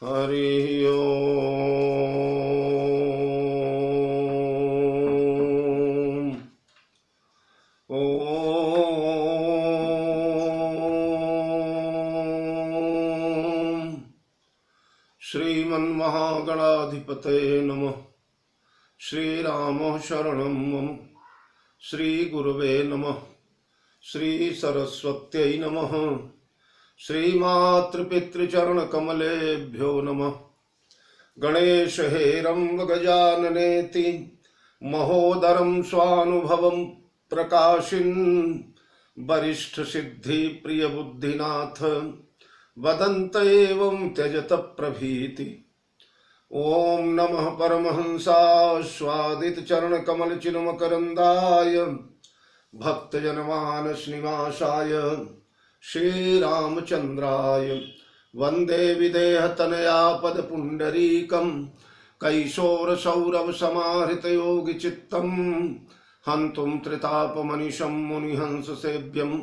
हरि ओम। ओम श्रीमन्महागणाधिपतये नमः। श्रीराम शरणं मम। श्रीगुरुवे नमः। श्रीसरस्वत्यै नमः। श्रीमातृपितृचरणकमलेभ्यो नमः। गणेश हेरम्ब गजाननेति महोदरं स्वानुभवं प्रकाशिन् वरिष्ठ सिद्धि प्रिय बुद्धिनाथ वदन्त एवं त्यजत प्रभीति। ओम नमः परमहंसास्वादित चरण कमल चिन्मकरंदाय भक्तजनमानस निवासाय श्रीरामचंद्राय वंदे विदेह तनया पद पुंडरीकं कैशोर सौरभ समाहृत योगी चित्तम हंतुम त्रितापमनिशं मुनिहंस सेव्यं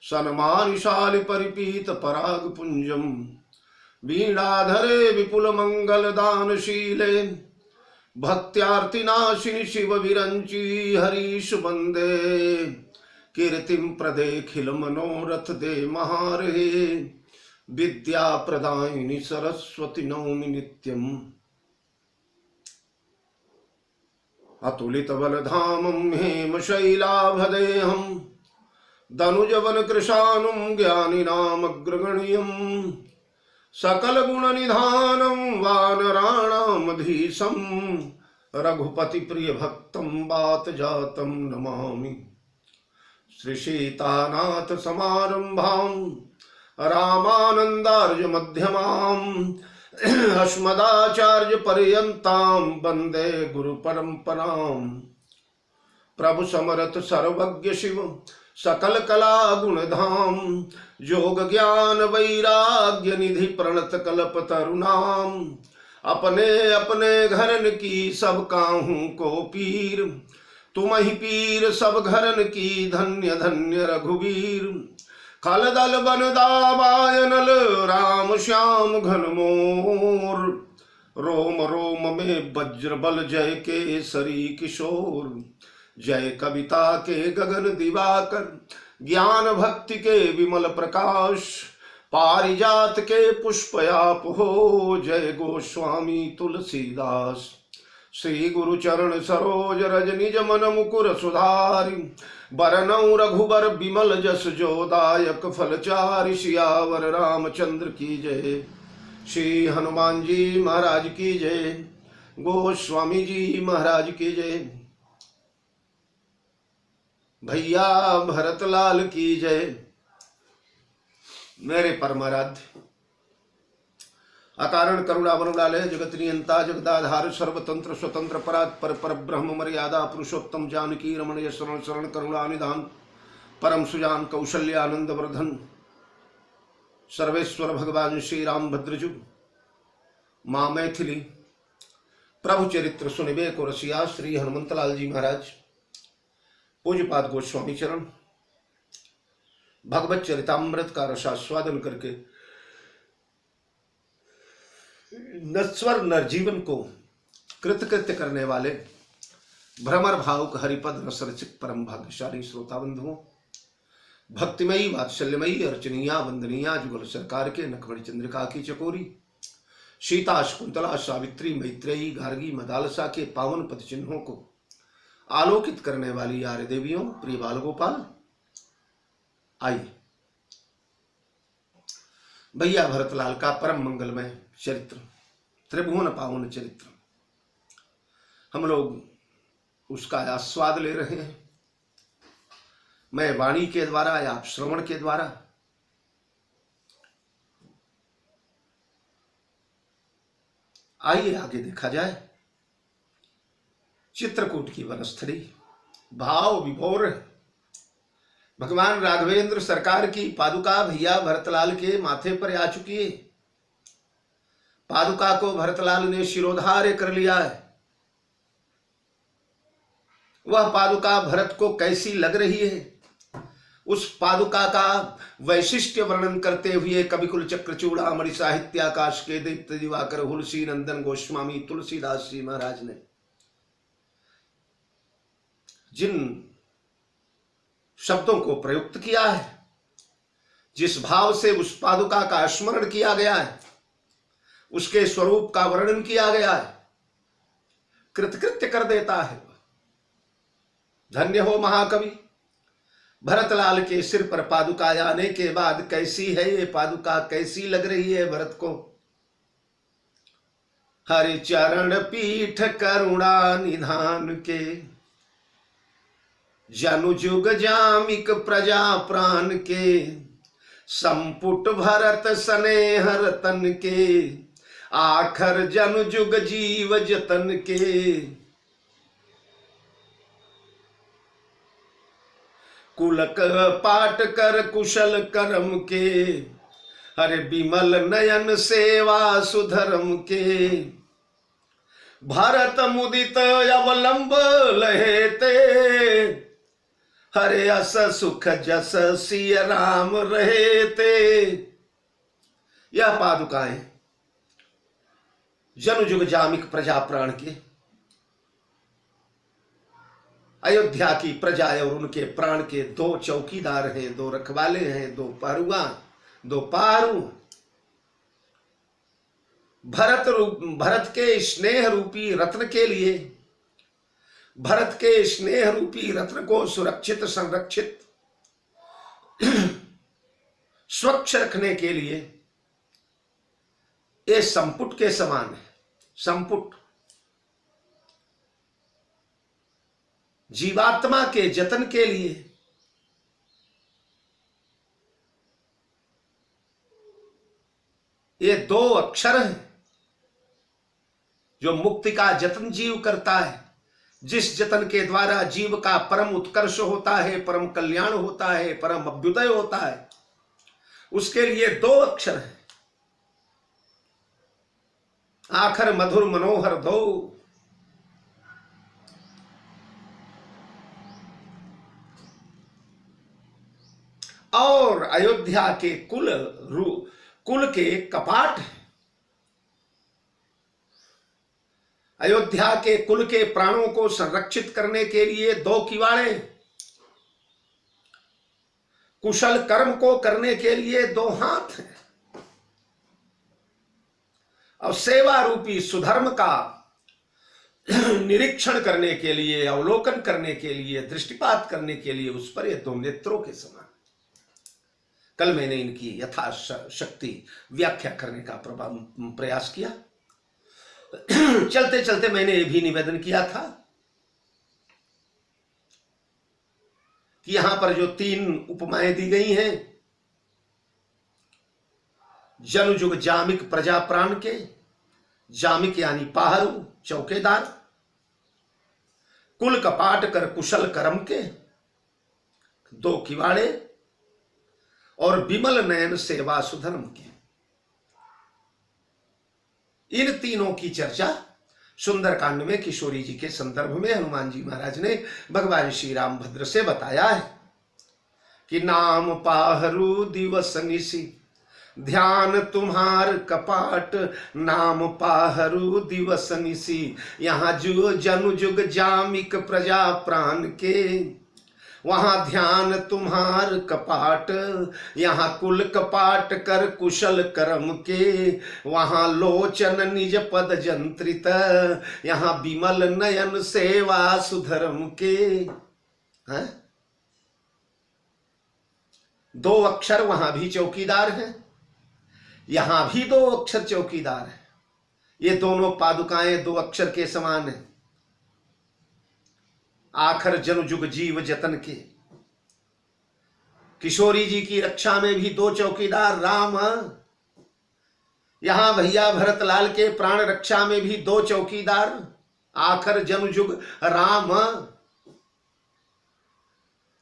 सन्मानिशालि परिपीत पराग पुंजम वीणाधरे विपुल मंगल दानशीले भक्त्यार्तिनाशिनि शिव विरंची हरीश वंदे कीर्तिं प्रदेखिल मनोरथ दे महारे विद्या प्रदायिनी सरस्वती नौमि नित्यम्। अतुलित बलधामं हेमशैलाभदेहं दनुजवन कृशानुं ज्ञानिनामग्रगण्यं सकल गुण निधानं वानराणामधीशं रघुपति प्रिय भक्तं वात जातं नमामि। श्री सीतानाथ समारंभां रामानंदार्य मध्यमां अस्मदाचार्य पर्यन्तां वंदे गुरु परंपरां। प्रभु समरथ सर्वज्ञ शिव सकल कला गुणधाम योग ज्ञान वैराग्य निधि प्रणत कल्प तरुणाम। अपने अपने घरन की सब काहू को पीर तुम ही पीर सब घरन की धन्य धन्य रघुवीर। खल दल बन दावायनल राम श्याम घन मोर रोम रोम में वज्र बल जय केसरी किशोर। जय कविता के गगन दिवाकर ज्ञान भक्ति के विमल प्रकाश पारिजात के पुष्पयाप हो। जय गोस्वामी तुलसीदास। श्री गुरु चरण सरोज रज निज मन मुकुर सुधारि बरनौ रघुबर बिमल जस जोदायक फलचारि। सियावर रामचंद्र की जय। श्री हनुमान जी महाराज की जय। गोस्वामी जी महाराज की जय। भैया भरतलाल की जय। मेरे परमाराध्य अकारण करुणा वरुणालय जगत नियंता जगदाधार सर्वतंत्र स्वतंत्र परात्पर पर ब्रह्म मर्यादा पुरुषोत्तम जानकी रमण शरण शरण करुणा निधान परम सुजान कौशल्यानंद वर्धन सर्वेश्वर भगवान श्री राम भद्रजु माँ मैथिली प्रभु चरित्र सुनिबे को रसिया श्री हनुमंतलाल जी महाराज पूज्यपाद गोस्वामी चरण भगवत चरितामृत का रसास्वादन करके नश्वर नरजीवन को कृतकृत्य करने वाले भ्रमर भावुक हरिपद रसरचित परम भाग्यशाली श्रोता बंधुओं, भक्तिमयी वात्सल्यमयी अर्चनीया वंदनीया जुगल सरकार के नखमणि चंद्रिका की चकोरी सीता शकुंतला सावित्री मैत्रेयी गार्गी मदालसा के पावन पद चिन्हों को आलोकित करने वाली आर्य देवियों, प्रिय बाल गोपाल, आइए भैया भरतलाल का परम मंगलमय चरित्र त्रिभुवन पावन चरित्र हम लोग उसका आस्वाद ले रहे हैं। मैं वाणी के द्वारा या आप श्रवण के द्वारा। आइए आगे देखा जाए। चित्रकूट की वनस्थली भाव विभोर भगवान राघवेंद्र सरकार की पादुका भैया भरतलाल के माथे पर आ चुकी है। पादुका को भरतलाल ने शिरोधार्य कर लिया है। वह पादुका भरत को कैसी लग रही है उस पादुका का वैशिष्ट्य वर्णन करते हुए कविकुल चक्र चूड़ामणि साहित्याकाश के दैत्य दिवाकर हुलसी नंदन गोस्वामी तुलसीदास जी महाराज ने जिन शब्दों को प्रयुक्त किया है, जिस भाव से उस पादुका का स्मरण किया गया है, उसके स्वरूप का वर्णन किया गया है, कृतकृत्य कर देता है। धन्य हो महाकवि। भरतलाल के सिर पर पादुका आने के बाद कैसी है ये पादुका, कैसी लग रही है भरत को। हरि चरण पीठ करुणा निधान के, जनु जुग जामिक प्रजा प्राण के, संपुट भरत स्नेह रतन के, आखर जनु जुग जीव जतन के। कुलक पाट कर कुशल करम के, हरे बिमल नयन सेवा सुधर्म के। भरत मुदित अवलंब लहेते, हरे अस सुख जस सिय राम रहेते। यह पादुकाएं जनुजुग जामिक प्रजा प्राण के, अयोध्या की प्रजा और उनके प्राण के दो चौकीदार हैं, दो रखवाले हैं, दो पहरुआ, दो पारू। भरत के स्नेह रूपी रत्न के लिए, भरत के स्नेह रूपी रत्न को सुरक्षित संरक्षित स्वच्छ रखने के लिए ये संपुट के समान है। संपुट जीवात्मा के जतन के लिए ये दो अक्षर हैं जो मुक्ति का जतन जीव करता है। जिस जतन के द्वारा जीव का परम उत्कर्ष होता है, परम कल्याण होता है, परम अभ्युदय होता है, उसके लिए दो अक्षर हैं। आखर मधुर मनोहर दो। और अयोध्या के कुल के कपाट हैं। अयोध्या के कुल के प्राणों को संरक्षित करने के लिए दो किवाड़े, कुशल कर्म को करने के लिए दो हाथ हैं, और सेवा रूपी सुधर्म का निरीक्षण करने के लिए, अवलोकन करने के लिए, दृष्टिपात करने के लिए उस पर ये दो नेत्रों के समान। कल मैंने इनकी यथाशक्ति व्याख्या करने का प्रयास किया। चलते चलते मैंने ये भी निवेदन किया था कि यहां पर जो तीन उपमाएं दी गई हैं, जनुजुग जामिक प्रजा प्राण के, जामिक यानी पाहरू चौकीदार, कुल कपाट कर कुशल कर्म के दो किवाड़े, और विमल नयन सेवा सुधर्म के। इन तीनों की चर्चा सुंदरकांड में किशोरी जी के संदर्भ में हनुमान जी महाराज ने भगवान श्री रामभद्र से बताया है कि नाम पाहरू दिवस निसी, ध्यान तुम्हार कपाट, नाम पाहरू दिवस निसी। यहाँ जो जनु जुग जामिक प्रजा प्राण के, वहां ध्यान तुम्हार कपाट, यहाँ कुल कपाट कर कुशल कर्म के, वहां लोचन निज पद जंत्रित, यहाँ विमल नयन सेवा सुधर्म के। है? दो अक्षर वहां भी चौकीदार हैं, यहां भी दो अक्षर चौकीदार हैं। ये दोनों पादुकाएं दो अक्षर के समान हैं। आखर जनु जुग जीव जतन के, किशोरी जी की रक्षा में भी दो चौकीदार राम। यहां भैया भरतलाल के प्राण रक्षा में भी दो चौकीदार, आखर जनु जुग राम।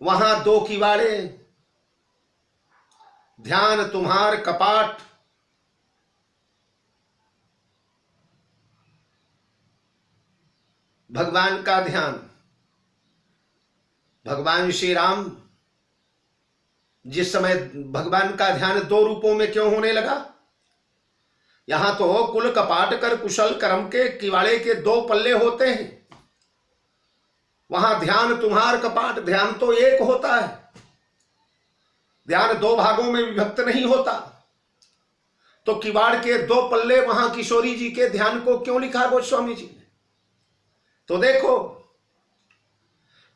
वहां दो किवाड़े, ध्यान तुम्हार कपाट। भगवान का ध्यान, भगवान श्री राम जिस समय भगवान का ध्यान दो रूपों में क्यों होने लगा? यहां तो कुल कपाट कर कुशल कर्म के किवाड़े के दो पल्ले होते हैं, वहां ध्यान तुम्हार कपाट ध्यान तो एक होता है, ध्यान दो भागों में विभक्त नहीं होता। तो किवाड़ के दो पल्ले वहां किशोरी जी के ध्यान को क्यों लिखा गोस्वामी जी ने? तो देखो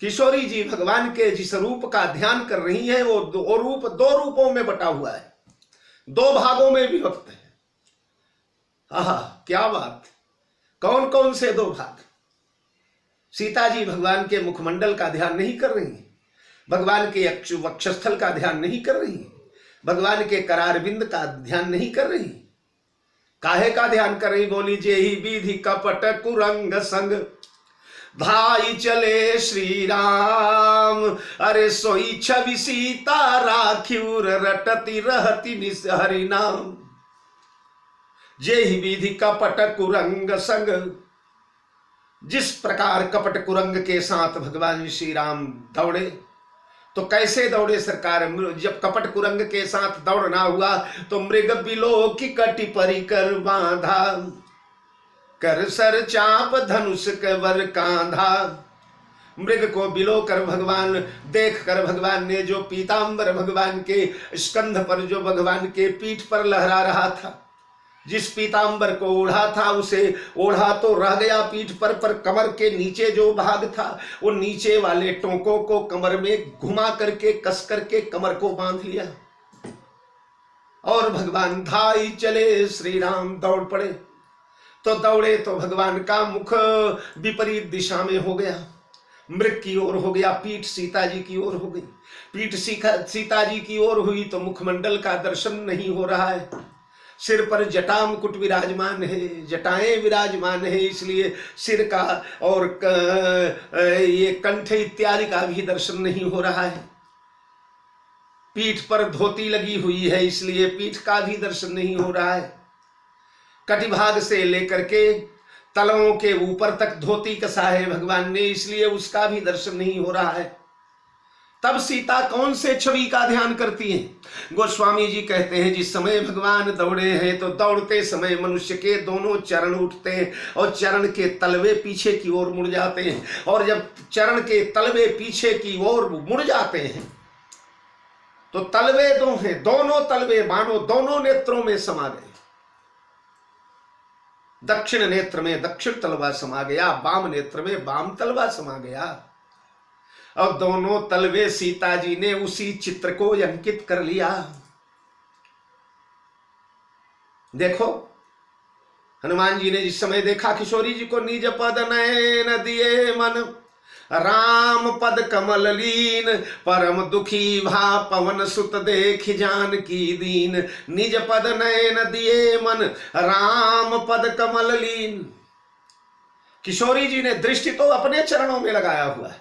किशोरी जी भगवान के जिस रूप का ध्यान कर रही है वो रूप दो रूपों में बटा हुआ है, दो भागों में विभक्त है। आहा क्या बात! कौन कौन से दो भाग? सीता जी भगवान के मुखमंडल का ध्यान नहीं कर रही, भगवान के वक्षस्थल का ध्यान नहीं कर रही, भगवान के करार बिंद का ध्यान नहीं कर रही। काहे का ध्यान कर रही? बोली जेहि विधि कपट कुरंग संग धाई चले श्री राम, अरे सोई छवि सीता राखिउर रटती रहती निस हरि नाम। जेहि विधि कपट कुरंग संग, जिस प्रकार कपट कुरंग के साथ भगवान श्री राम दौड़े, तो कैसे दौड़े सरकार? जब कपट कुरंग के साथ दौड़ना हुआ तो मृग बिलो की कटी परिकर बांधा, कर सर चाप धनुष कवर कांधा। मृग को बिलो कर भगवान देख कर भगवान ने जो पीतांबर भगवान के स्कंध पर, जो भगवान के पीठ पर लहरा रहा था, जिस पीतांबर को ओढ़ा था उसे ओढ़ा तो रह गया पीठ पर कमर के नीचे जो भाग था वो नीचे वाले टोंकों को कमर में घुमा करके कस करके कमर को बांध लिया और भगवान धाई चले श्री राम दौड़ पड़े। तो दौड़े तो भगवान का मुख विपरीत दिशा में हो गया, मृग की ओर हो गया, पीठ सीता जी की ओर हो गई। पीठ सीता जी की ओर हुई तो मुखमंडल का दर्शन नहीं हो रहा है, सिर पर जटा मुकुट विराजमान है, जटाएं विराजमान है, इसलिए सिर का और ये कंठ इत्यादि का भी दर्शन नहीं हो रहा है। पीठ पर धोती लगी हुई है, इसलिए पीठ का भी दर्शन नहीं हो रहा है। कटिभाग से लेकर के तलवों के ऊपर तक धोती कसा है भगवान ने, इसलिए उसका भी दर्शन नहीं हो रहा है। तब सीता कौन से छवि का ध्यान करती हैं? गोस्वामी जी कहते हैं जिस समय भगवान दौड़े हैं तो दौड़ते समय मनुष्य के दोनों चरण उठते हैं और चरण के तलवे पीछे की ओर मुड़ जाते हैं, और जब चरण के तलवे पीछे की ओर मुड़ जाते हैं तो तलवे दो हैं, दोनों तलवे मानो दोनों नेत्रों में समा गए। दक्षिण नेत्र में दक्षिण तलवा समा गया, वाम नेत्र में वाम तलवा समा गया, और दोनों तलवे सीता जी ने उसी चित्र को अंकित कर लिया। देखो हनुमान जी ने जिस समय देखा किशोरी जी को, निज पद नयन दिए मन राम पद कमल लीन, परम दुखी भा पवन सुत देख जान की दीन। निज पद नयन दिए मन राम पद कमल लीन। किशोरी जी ने दृष्टि तो अपने चरणों में लगाया हुआ है।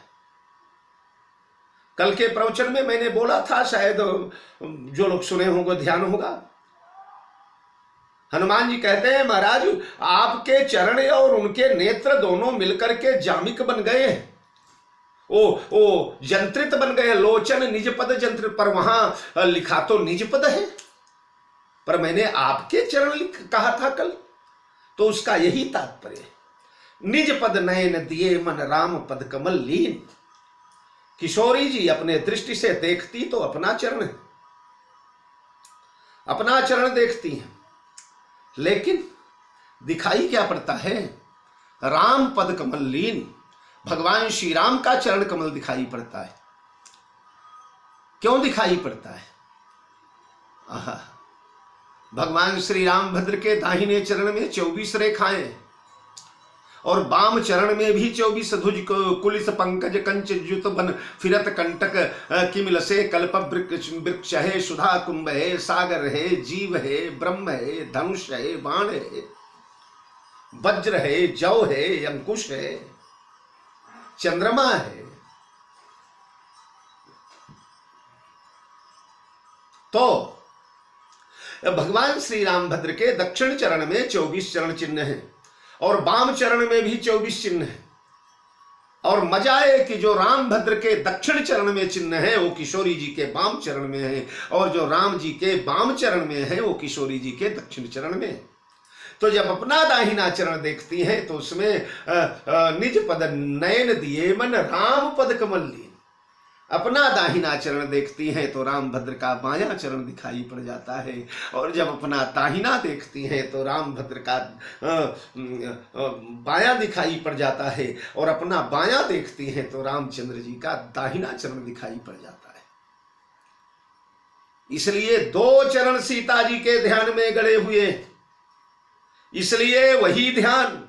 कल के प्रवचन में मैंने बोला था, शायद जो लोग सुने होंगे ध्यान होगा। हनुमान जी कहते हैं महाराज आपके चरण और उनके नेत्र दोनों मिलकर के जामिक बन गए हैं, ओ जंत्रित बन गए। लोचन निज पद जंत्रित, पर वहां लिखा तो निज पद है, पर मैंने आपके चरण कहा था कल, तो उसका यही तात्पर्य है। निज पद नयन दिए मन राम पद कमल लीन। किशोरी जी अपने दृष्टि से देखती तो अपना चरण है, अपना चरण देखती हैं, लेकिन दिखाई क्या पड़ता है? राम पद कमल लीन, भगवान श्री राम का चरण कमल दिखाई पड़ता है। क्यों दिखाई पड़ता है? आहा, भगवान श्री रामभद्र के दाहिने चरण में 24 रेखाएं और वाम चरण में भी 24 ध्वज कुलिस पंकज कंच जुत बन फिरत कंटक किमिल से कल्प वृक्ष है, सुधा कुंभ है, सागर है, जीव है, ब्रह्म है, धनुष है, बाण है, वज्र है, जौ है, अंकुश है, चंद्रमा है। तो भगवान श्री रामभद्र के दक्षिण चरण में 24 चरण चिन्ह हैं और वाम चरण में भी 24 चिन्ह हैं। और मजा है कि जो राम भद्र के दक्षिण चरण में चिन्ह है वो किशोरी जी के वाम चरण में है, और जो राम जी के वाम चरण में है वो किशोरी जी के दक्षिण चरण में है। तो जब अपना दाहिना चरण देखती हैं तो उसमें निज पद नयन दिए मन राम पद कमल लीन। अपना दाहिना चरण देखती हैं तो राम भद्र का बायां चरण दिखाई पड़ जाता है, और जब अपना दाहिना देखती हैं तो राम भद्र का बायां दिखाई पड़ जाता है, और अपना बायां देखती हैं तो रामचंद्र जी का दाहिना चरण दिखाई पड़ जाता है। इसलिए 2 चरण सीता जी के ध्यान में गड़े हुए, इसलिए वही ध्यान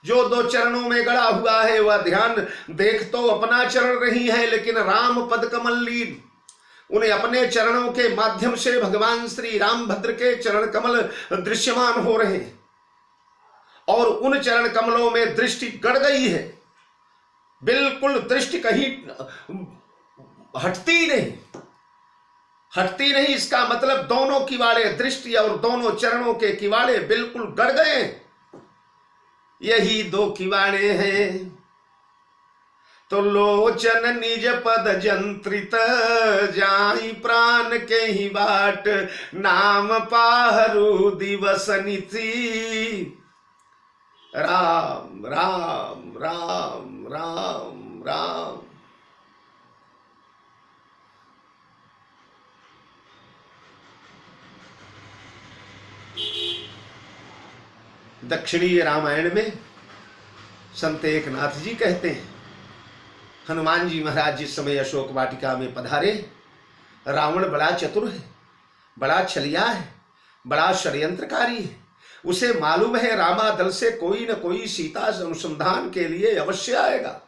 जो 2 चरणों में गड़ा हुआ है वह ध्यान देख तो अपना चरण रही है, लेकिन राम पद कमल लीन। उन्हें अपने चरणों के माध्यम से भगवान श्री रामभद्र के चरण कमल दृश्यमान हो रहे हैं, और उन चरण कमलों में दृष्टि गड़ गई है। बिल्कुल दृष्टि कहीं हटती नहीं। इसका मतलब दोनों किवाड़े, दृष्टि और दोनों चरणों के किवाड़े बिल्कुल गड़ गए। यही 2 किवाड़े हैं तो लोचन निज पद जंत्रित, जाई प्राण के ही बाट, नाम पाहरू दिवस निति। राम राम राम राम राम। दक्षिणीय रामायण में संत एकनाथ जी कहते हैं, हनुमान जी महाराज जिस समय अशोक वाटिका में पधारे, रावण बड़ा चतुर है, बड़ा छलिया है, बड़ा षड्यंत्रकारी है। उसे मालूम है रामादल से कोई न कोई सीता अनुसंधान के लिए अवश्य आएगा।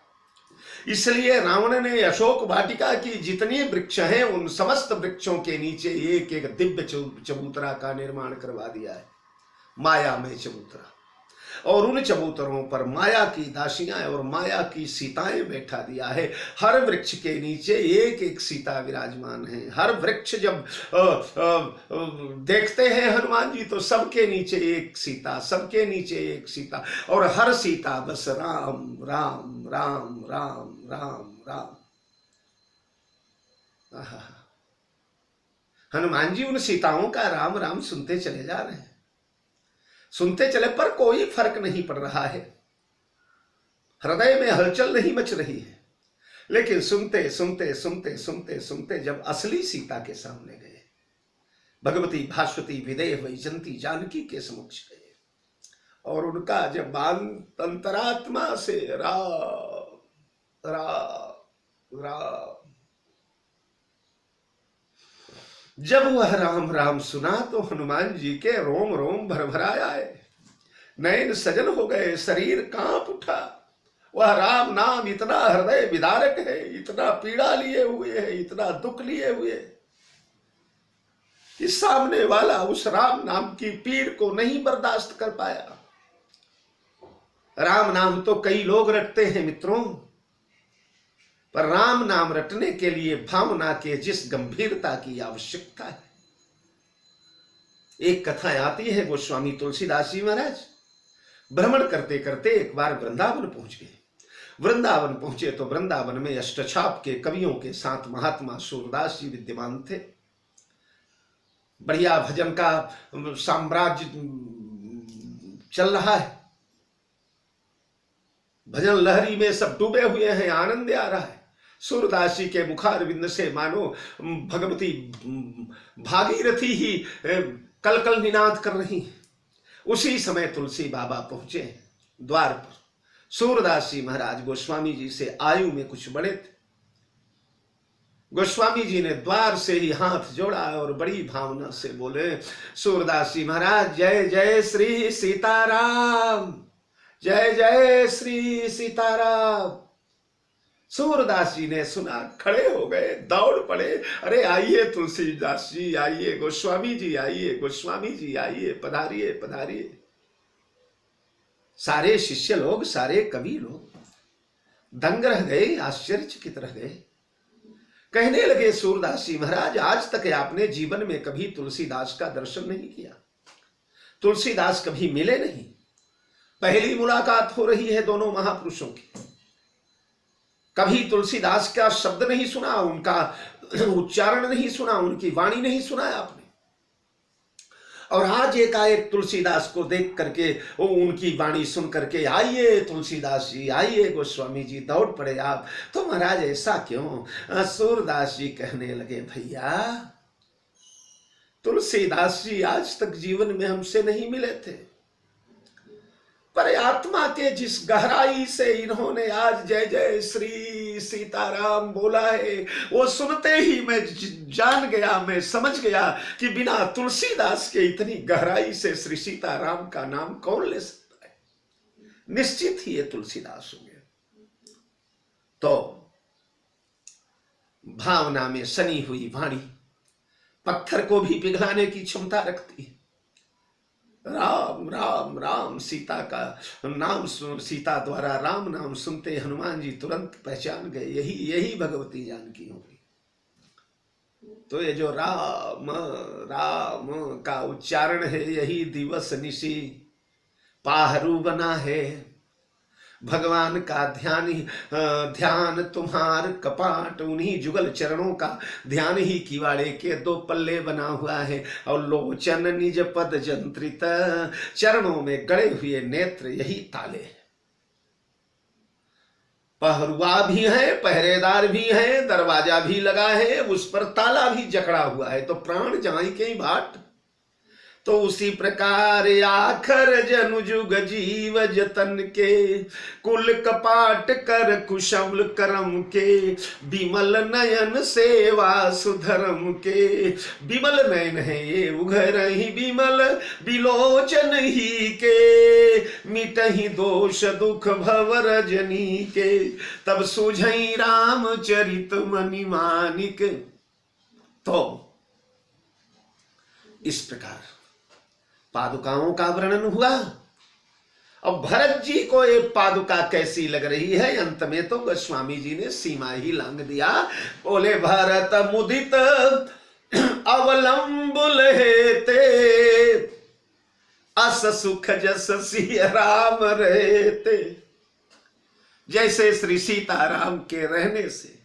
इसलिए रावण ने अशोक वाटिका की जितनी वृक्ष हैं उन समस्त वृक्षों के नीचे एक एक दिव्य चबूतरा का निर्माण करवा दिया है, माया में चबूतरा, और उन चबूतरों पर माया की दासियां और माया की सीताएं बैठा दिया है। हर वृक्ष के नीचे एक एक सीता विराजमान है। हर वृक्ष जब देखते हैं हनुमान जी तो सबके नीचे एक सीता, सबके नीचे एक सीता, और हर सीता बस राम राम राम राम राम राम। हनुमान जी उन सीताओं का राम राम सुनते चले जा रहे हैं, सुनते चले, पर कोई फर्क नहीं पड़ रहा है, हृदय में हलचल नहीं मच रही है। लेकिन सुनते सुनते सुनते सुनते सुनते जब असली सीता के सामने गए, भगवती भास्वती विदेह वैजंती जानकी के समक्ष गए, और उनका जब अंतरात्मा से राम राम राम, जब वह राम राम सुना तो हनुमान जी के रोम रोम भरभराए आए, नयन सजल हो गए, शरीर कांप उठा। वह राम नाम इतना हृदय विदारक है, इतना पीड़ा लिए हुए है, इतना दुख लिए हुए, इस सामने वाला उस राम नाम की पीड़ को नहीं बर्दाश्त कर पाया। राम नाम तो कई लोग रटते हैं मित्रों, पर राम नाम रटने के लिए भावना के जिस गंभीरता की आवश्यकता है। एक कथा आती है, गोस्वामी तुलसीदास जी महाराज भ्रमण करते करते एक बार वृंदावन पहुंच गए। वृंदावन पहुंचे तो वृंदावन में अष्टछाप के कवियों के साथ महात्मा सूरदास जी विद्यमान थे। बढ़िया भजन का साम्राज्य चल रहा है, भजन लहरी में सब डूबे हुए हैं, आनंद आ रहा है। सूरदास जी के मुखारविंद से मानो भगवती भागीरथी ही कल कल निनाद कर रही है। उसी समय तुलसी बाबा पहुंचे द्वार पर। सूरदास जी महाराज गोस्वामी जी से आयु में कुछ बड़े थे। गोस्वामी जी ने द्वार से ही हाथ जोड़ा और बड़ी भावना से बोले, सूरदास जी महाराज जय जय श्री सीताराम, जय जय श्री सीताराम। सूरदास जी ने सुना, खड़े हो गए, दौड़ पड़े, अरे आइए तुलसीदास जी आइए, गोस्वामी जी आइए, गोस्वामी जी आइए, पधारिए पधारिए। सारे शिष्य लोग, सारे कवि लोग दंग रह गए, आश्चर्यचकित रह गए। कहने लगे, सूरदास जी महाराज आज तक आपने जीवन में कभी तुलसीदास का दर्शन नहीं किया, तुलसीदास कभी मिले नहीं, पहली मुलाकात हो रही है दोनों महापुरुषों की। कभी तुलसीदास का शब्द नहीं सुना, उनका उच्चारण नहीं सुना, उनकी वाणी नहीं सुना आपने। और आज एकाएक तुलसीदास को देख करके, वो उनकी वाणी सुन करके, आइए तुलसीदास जी, आइए गोस्वामी जी, दौड़ पड़े आप। तो महाराज ऐसा क्यों? सूरदास जी कहने लगे, भैया तुलसीदास जी आज तक जीवन में हमसे नहीं मिले थे, पर आत्मा के जिस गहराई से इन्होंने आज जय जय श्री सीताराम बोला है, वो सुनते ही मैं जान गया, मैं समझ गया कि बिना तुलसीदास के इतनी गहराई से श्री सीताराम का नाम कौन ले सकता है। निश्चित ही ये तुलसीदास होंगे। तो भावना में सनी हुई वाणी पत्थर को भी पिघलाने की क्षमता रखती है। राम राम राम, सीता का नाम सीता द्वारा राम नाम सुनते हनुमान जी तुरंत पहचान गए, यही भगवती जानकी होगी। तो ये जो राम राम का उच्चारण है, यही दिवस निशी पाहरू बना है। भगवान का ध्यान तुम्हार कपाट, उन्हीं जुगल चरणों का ध्यान ही किवाड़े के दो पल्ले बना हुआ है। और लोचन निज पद जंत्रित, चरणों में गड़े हुए नेत्र यही ताले। पहरुआ भी है, पहरेदार भी है, दरवाजा भी लगा है, उस पर ताला भी जकड़ा हुआ है। तो प्राण जाई के बाट। तो उसी प्रकार आखर जनु जुग जीव जतन के, कुल कपाट कर कुशल करम के, विमल नयन सेवा सुधर्म के। विमल नयन है ये उघर ही विमल विलोचन ही के, मिटहि दोष दुख भव रजनी के, तब सुझई रामचरित मनि मानिक। तो इस प्रकार पादुकाओं का वर्णन हुआ। अब भरत जी को ये पादुका कैसी लग रही है, अंत में तो गोस्वामी जी ने सीमा ही लांग दिया। बोले भरत मुदित अवलंबुल हेते, अस सुख जस सिय राम रहते। जैसे श्री सीताराम के रहने से,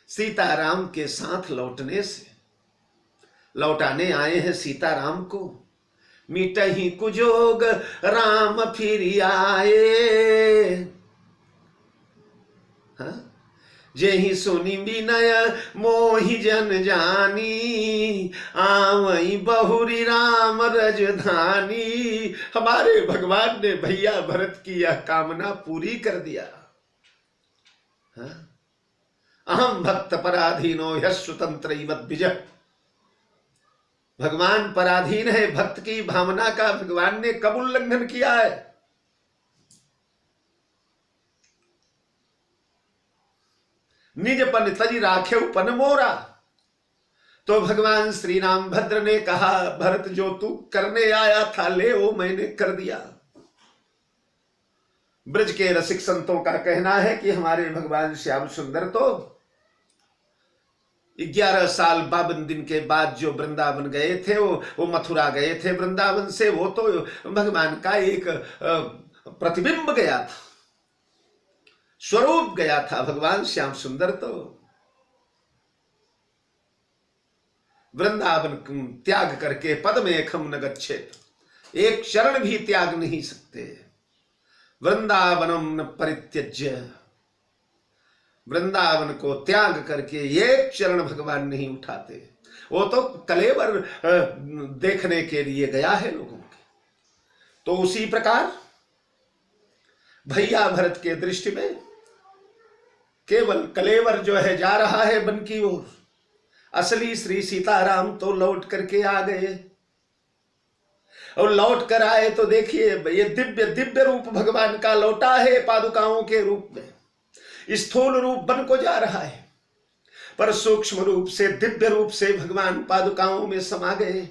सीताराम के साथ लौटने से, लौटाने आए हैं सीताराम को। मिटहि कुजोग राम फिर आए, जेहि सुनि विनय मोहि जन जानी, आवई बहुरी राम रजधानी। हमारे भगवान ने भैया भरत की यह कामना पूरी कर दिया। अहम भक्त पराधीनो ह्यश्रुतंत्र विजय। भगवान पराधीन है, भक्त की भावना का भगवान ने कब उल्लंघन किया है? निज पन तज राखे पन मोरा। तो भगवान श्री राम भद्र ने कहा, भरत जो तू करने आया था ले वो मैंने कर दिया। ब्रज के रसिक संतों का कहना है कि हमारे भगवान श्याम सुंदर तो 11 साल 52 दिन के बाद जो वृंदावन गए थे, वो मथुरा गए थे वृंदावन से, वो तो भगवान का एक प्रतिबिंब गया था, स्वरूप गया था भगवान श्याम सुंदर। तो वृंदावन त्याग करके पद में खम न गच्छेत, एक शरण भी त्याग नहीं सकते। वृंदावनम न परित्यज्य, वृंदावन को त्याग करके एक चरण भगवान नहीं उठाते। वो तो कलेवर देखने के लिए गया है लोगों के। तो उसी प्रकार भैया भरत के दृष्टि में केवल कलेवर जो है जा रहा है वन की ओर, असली श्री सीताराम तो लौट करके आ गए। और लौट कर आए तो देखिए ये दिव्य दिव्य रूप भगवान का लौटा है पादुकाओं के रूप में। स्थूल रूप बन को जा रहा है, पर सूक्ष्म रूप से दिव्य रूप से भगवान पादुकाओं में समा गए।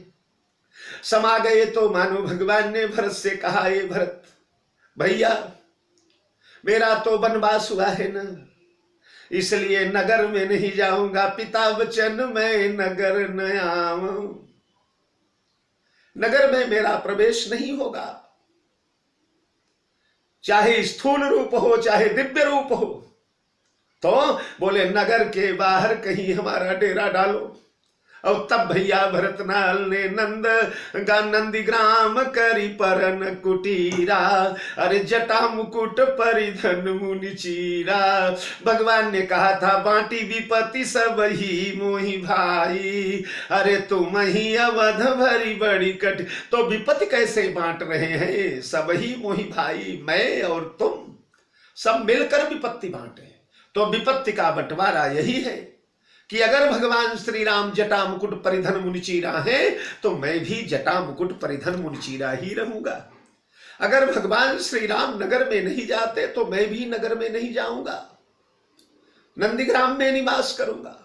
तो मानो भगवान ने भरत से कहा, ये भरत भैया मेरा तो वनवास हुआ है ना, इसलिए नगर में नहीं जाऊंगा। पिता वचन मैं नगर न आऊं, नगर में मेरा प्रवेश नहीं होगा। चाहे स्थूल रूप हो चाहे दिव्य रूप हो, तो बोले नगर के बाहर कहीं हमारा डेरा डालो। और तब भैया भरतनाल ने नंदीग्राम करी परन कुटीरा, अरे जटा मुकुट परिधन मुनि चीरा। भगवान ने कहा था बांटी विपत्ति सब ही मोहि भाई, अरे तुम ही अवध भरी बड़ी कट। तो विपत्ति कैसे बांट रहे हैं? सब ही मोहि भाई, मैं और तुम सब मिलकर विपत्ति बांटे। तो विपत्ति का बंटवारा यही है कि अगर भगवान श्री राम जटा मुकुट परिधन मुनिचीरा है तो मैं भी जटा मुकुट परिधन मुनिचीरा ही रहूंगा। अगर भगवान श्री राम नगर में नहीं जाते तो मैं भी नगर में नहीं जाऊंगा, नंदीग्राम में निवास करूंगा।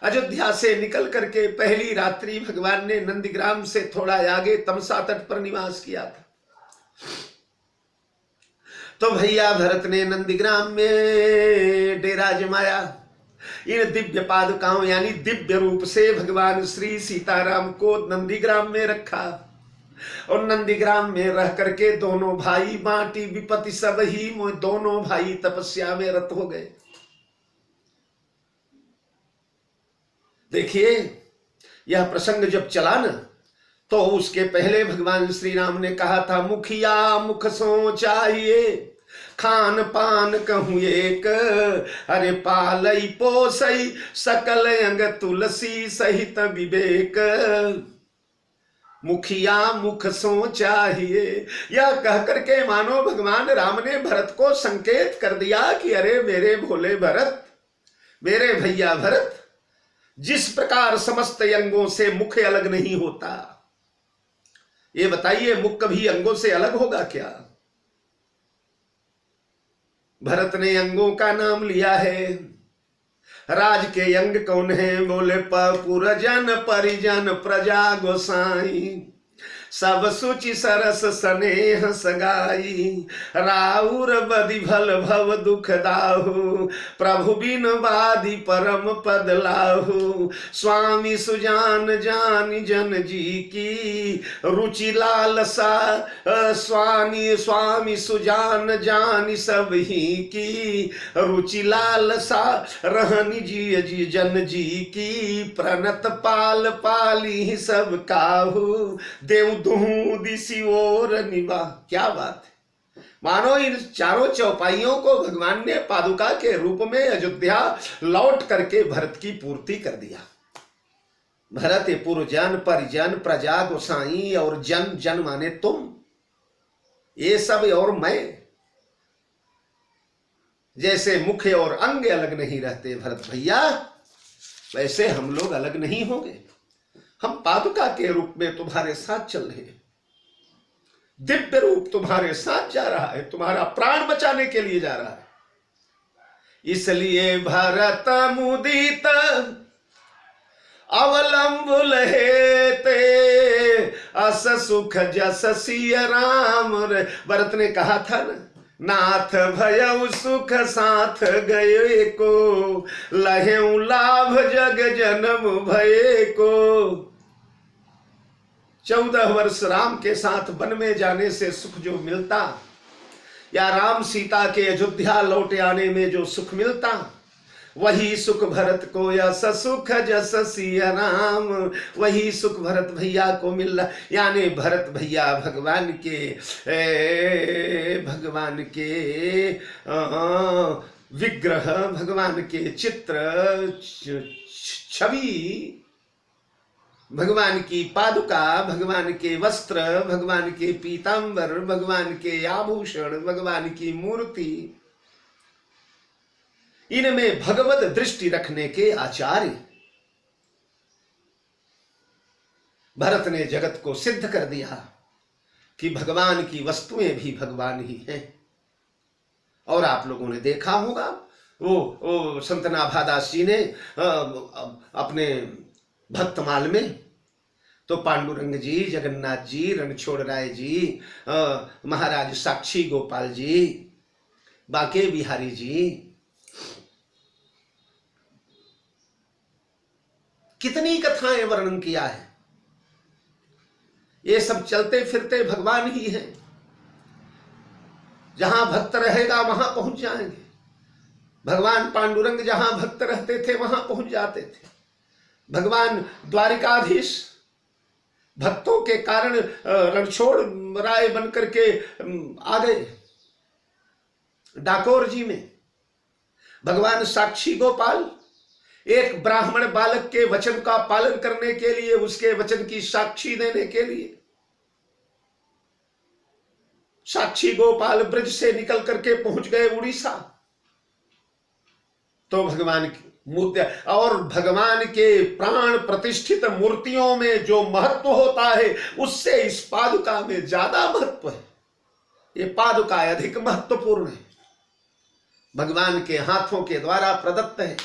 अयोध्या से निकल करके पहली रात्रि भगवान ने नंदीग्राम से थोड़ा आगे तमसा तट पर निवास किया था। तो भैया भरत ने नंदीग्राम में डेरा जमाया। इन दिव्य पादुकाओं यानी दिव्य रूप से भगवान श्री सीताराम को नंदीग्राम में रखा और नंदीग्राम में रह करके दोनों भाई बांटी विपत्ति सब ही दोनों भाई तपस्या में रत हो गए। देखिए यह प्रसंग जब चला न तो उसके पहले भगवान श्री राम ने कहा था मुखिया मुख सो चाहिए, खान पान कहूं एक, अरे पालई पोसई सकल अंग तुलसी सहित विवेक। मुखिया मुख सो चाहिए, यह कह करके मानो भगवान राम ने भरत को संकेत कर दिया कि अरे मेरे भोले भरत, मेरे भैया भरत, जिस प्रकार समस्त अंगों से मुख अलग नहीं होता, ये बताइए मुख कभी अंगों से अलग होगा क्या? भरत ने अंगों का नाम लिया है। राज के अंग कौन है? बोले पुरजन परिजन प्रजा गोसाई, सब सुचि सरस स्नेह सगाई, राउर बदि भल भव दुख दाहु, प्रभु बिन बादी परम पद लाहु। स्वामी सुजान जानी जन जी की रुचि लालसा, स्वामी सुजान जानी सब ही की रुचि लालसा, रहनी जी जन जी की प्रणत पाल पाली सब काहू, देव दिसी ओर निभा। क्या बात है! मानो इन चारों चौपाइयों को भगवान ने पादुका के रूप में अयोध्या लौट करके भरत की पूर्ति कर दिया। भरत पुरजन परिजन प्रजा गोसाई और जन, जन माने तुम, ये सब और मैं। जैसे मुख और अंग अलग नहीं रहते भरत भैया, वैसे हम लोग अलग नहीं होंगे। हम पादुका के रूप में तुम्हारे साथ चल रहे हैं, दिव्य रूप तुम्हारे साथ जा रहा है, तुम्हारा प्राण बचाने के लिए जा रहा है। इसलिए भरत मुदित अवलंबुल हेते, अस सुख जस सिय राम। भरत ने कहा था ना, नाथ भयउ सुख साथ गए को, लहेउ लाभ जग जन्म भये को। 14 वर्ष राम के साथ वन में जाने से सुख जो मिलता, या राम सीता के अयोध्या लौटे आने में जो सुख मिलता, वही सुख भरत को, यस सुख जस सिय राम, वही सुख भरत भैया को मिल रहा। यानी भरत भैया भगवान के विग्रह, भगवान के चित्र छवि, भगवान की पादुका, भगवान के वस्त्र, भगवान के पीतांबर, भगवान के आभूषण, भगवान की मूर्ति, इनमें भगवत दृष्टि रखने के आचार्य भरत ने जगत को सिद्ध कर दिया कि भगवान की वस्तुएं भी भगवान ही हैं। और आप लोगों ने देखा होगा वो संत नाभादास जी ने अपने भक्तमाल में तो पांडुरंग जी, जगन्नाथ जी, रणछोड़ राय जी, महाराज साक्षी गोपाल जी, बांके बिहारी जी, कितनी कथाएं वर्णन किया है। ये सब चलते फिरते भगवान ही हैं। जहां भक्त रहेगा वहां पहुंच जाएंगे। भगवान पांडुरंग जहां भक्त रहते थे वहां पहुंच जाते थे। भगवान द्वारिकाधीश भक्तों के कारण रणछोड़ राय बनकर के आ गए डाकोर जी में। भगवान साक्षी गोपाल एक ब्राह्मण बालक के वचन का पालन करने के लिए, उसके वचन की साक्षी देने के लिए साक्षी गोपाल ब्रज से निकल करके पहुंच गए उड़ीसा। तो भगवान की मूर्ति और भगवान के प्राण प्रतिष्ठित मूर्तियों में जो महत्व होता है उससे इस पादुका में ज्यादा महत्व है। ये पादुका अधिक महत्वपूर्ण है, भगवान के हाथों के द्वारा प्रदत्त है।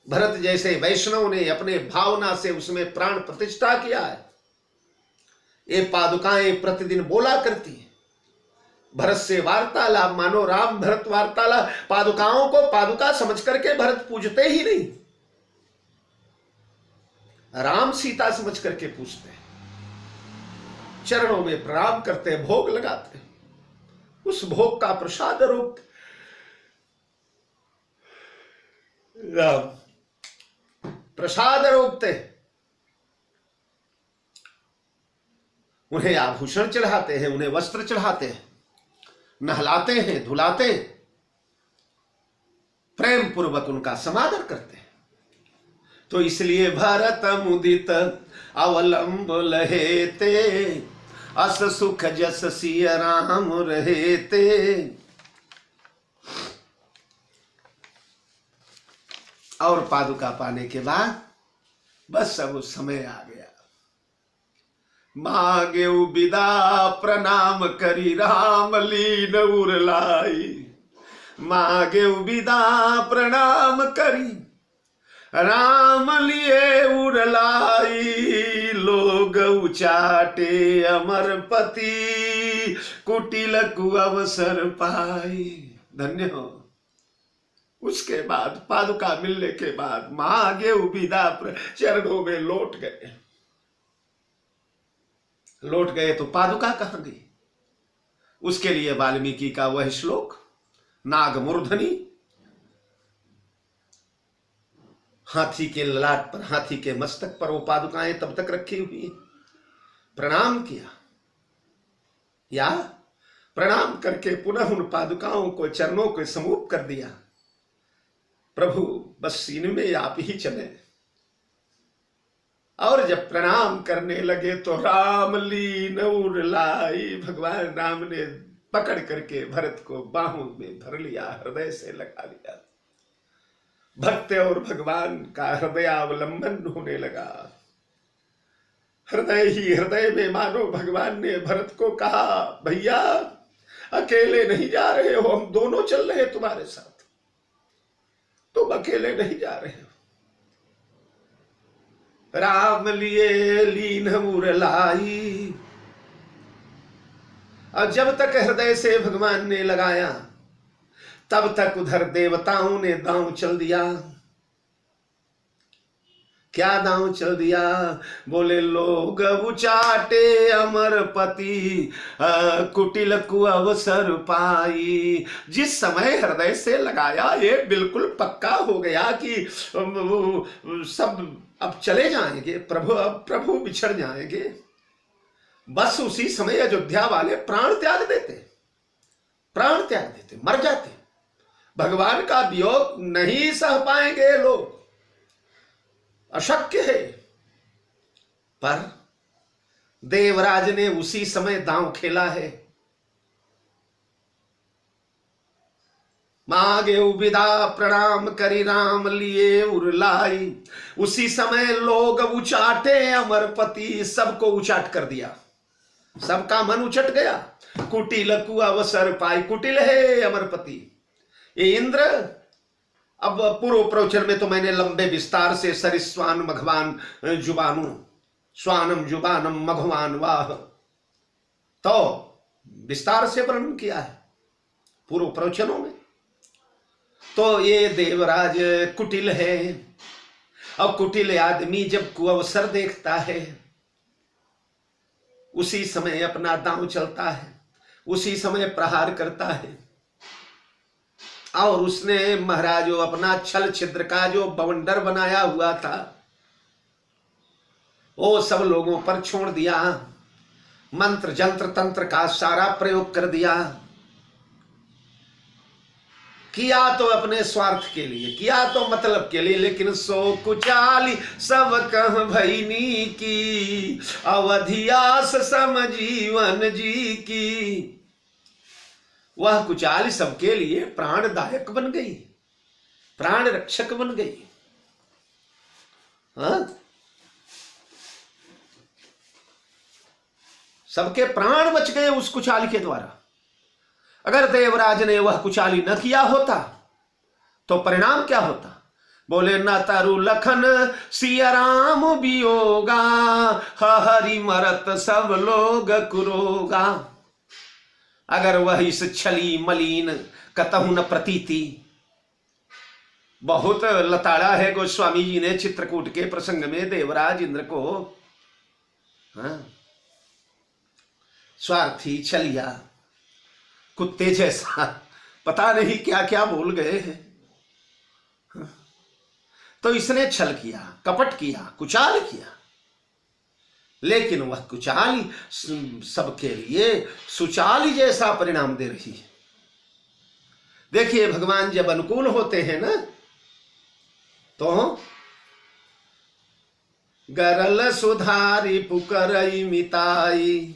भरत जैसे वैष्णव ने अपने भावना से उसमें प्राण प्रतिष्ठा किया है। ये पादुकाएं प्रतिदिन बोला करती है। भरत से वार्तालाप मानो राम भरत वार्तालाप। पादुकाओं को पादुका समझ करके भरत पूजते ही नहीं, राम सीता समझ करके पूजते हैं, चरणों में प्रणाम करते, भोग लगाते, उस भोग का प्रसाद रूप राम प्रसाद रोकते, उन्हें आभूषण चढ़ाते हैं, उन्हें वस्त्र चढ़ाते हैं, नहलाते हैं, धुलाते हैं, प्रेम पूर्वक उनका समादर करते हैं। तो इसलिए भरत मुदित अवलंब लहेते, अस सुख जस सिय राम रहेते। और पादुका पाने के बाद बस अब उस समय आ गया। मागे विदा प्रणाम करी राम लीन उरलाई, मागे विदा प्रणाम करी राम लिए उरलाई। लोग उचाटे अमर पति, कुटिल कु अवसर पाई। धन्य हो। उसके बाद पादुका मिलने के बाद मागे विदा चरणों में लौट गए। लौट गए तो पादुका कहां गई? उसके लिए वाल्मीकि का वह श्लोक, नागमूर्धनी, हाथी के ललाट पर, हाथी के मस्तक पर वो पादुकाएं तब तक रखी हुई। प्रणाम किया, या प्रणाम करके पुनः उन पादुकाओं को, चरणों को समूप कर दिया। प्रभु बस इनमें आप ही चले। और जब प्रणाम करने लगे तो राम लीन उरलाई, भगवान राम ने पकड़ करके भरत को बाहों में भर लिया, हृदय से लगा लिया। भक्त और भगवान का हृदयावलंबन होने लगा। हृदय ही हृदय में मानो भगवान ने भरत को कहा, भैया अकेले नहीं जा रहे हो, हम दोनों चल रहे हैं तुम्हारे साथ, तुम अकेले नहीं जा रहे हो। राम लिए लीन मुरलाई। और जब तक हृदय से भगवान ने लगाया तब तक उधर देवताओं ने दांव चल दिया। क्या दांव चल दिया? बोले लोग उचाटे अमर पति, कुटिल कु अवसर पाई। जिस समय हृदय से लगाया ये बिल्कुल पक्का हो गया कि सब अब चले जाएंगे, प्रभु बिछड़ जाएंगे। बस उसी समय अयोध्या वाले प्राण त्याग देते, मर जाते। भगवान का वियोग नहीं सह पाएंगे लोग, अशक्य है। पर देवराज ने उसी समय दांव खेला है। मागे विदा प्रणाम करी राम लिए उरलाई। उसी समय लोग उचाटे अमरपति, सबको उचाट कर दिया, सबका मन उचट गया। कुटिल कु अवसर पाई, कुटिल है अमरपति। ये इंद्र, अब पूर्व प्रवचन में तो मैंने लंबे विस्तार से सरिस्वान मघवान जुबानु, स्वानम जुबानम मघवान वाह, तो विस्तार से वर्णन किया है पूर्व प्रवचनों में। तो ये देवराज कुटिल है। अब कुटिल आदमी जब कुअवसर देखता है उसी समय अपना दांव चलता है, उसी समय प्रहार करता है। और उसने महाराज जो अपना छल छिद्र का जो बवंडर बनाया हुआ था वो सब लोगों पर छोड़ दिया, मंत्र जंत्र तंत्र का सारा प्रयोग कर दिया। किया तो अपने स्वार्थ के लिए, किया तो मतलब के लिए, लेकिन सो कुचाली सब कह भैनी की, अवधियास सम जीवन जी की। वह कुचाली सबके लिए प्राणदायक बन गई, प्राण रक्षक बन गई। हाँ? सबके प्राण बच गए उस कुचाली के द्वारा। अगर देवराज ने वह कुचाली न किया होता तो परिणाम क्या होता? बोले न तरु लखन सिया राम बियोगा, हरि मरत सब लोग कुरोगा। अगर वह इस छली मलिन कतहु न प्रतीति, बहुत लताड़ा है गोस्वामी जी ने चित्रकूट के प्रसंग में देवराज इंद्र को। हाँ? स्वार्थी छलिया कुत्ते जैसा पता नहीं क्या क्या बोल गए हैं। तो इसने छल किया, कपट किया, कुचाल किया, लेकिन वह कुचाली सबके लिए सुचाली जैसा परिणाम दे रही है। देखिए भगवान जब अनुकूल होते हैं ना तो गरल सुधारी पुकरई मिताई,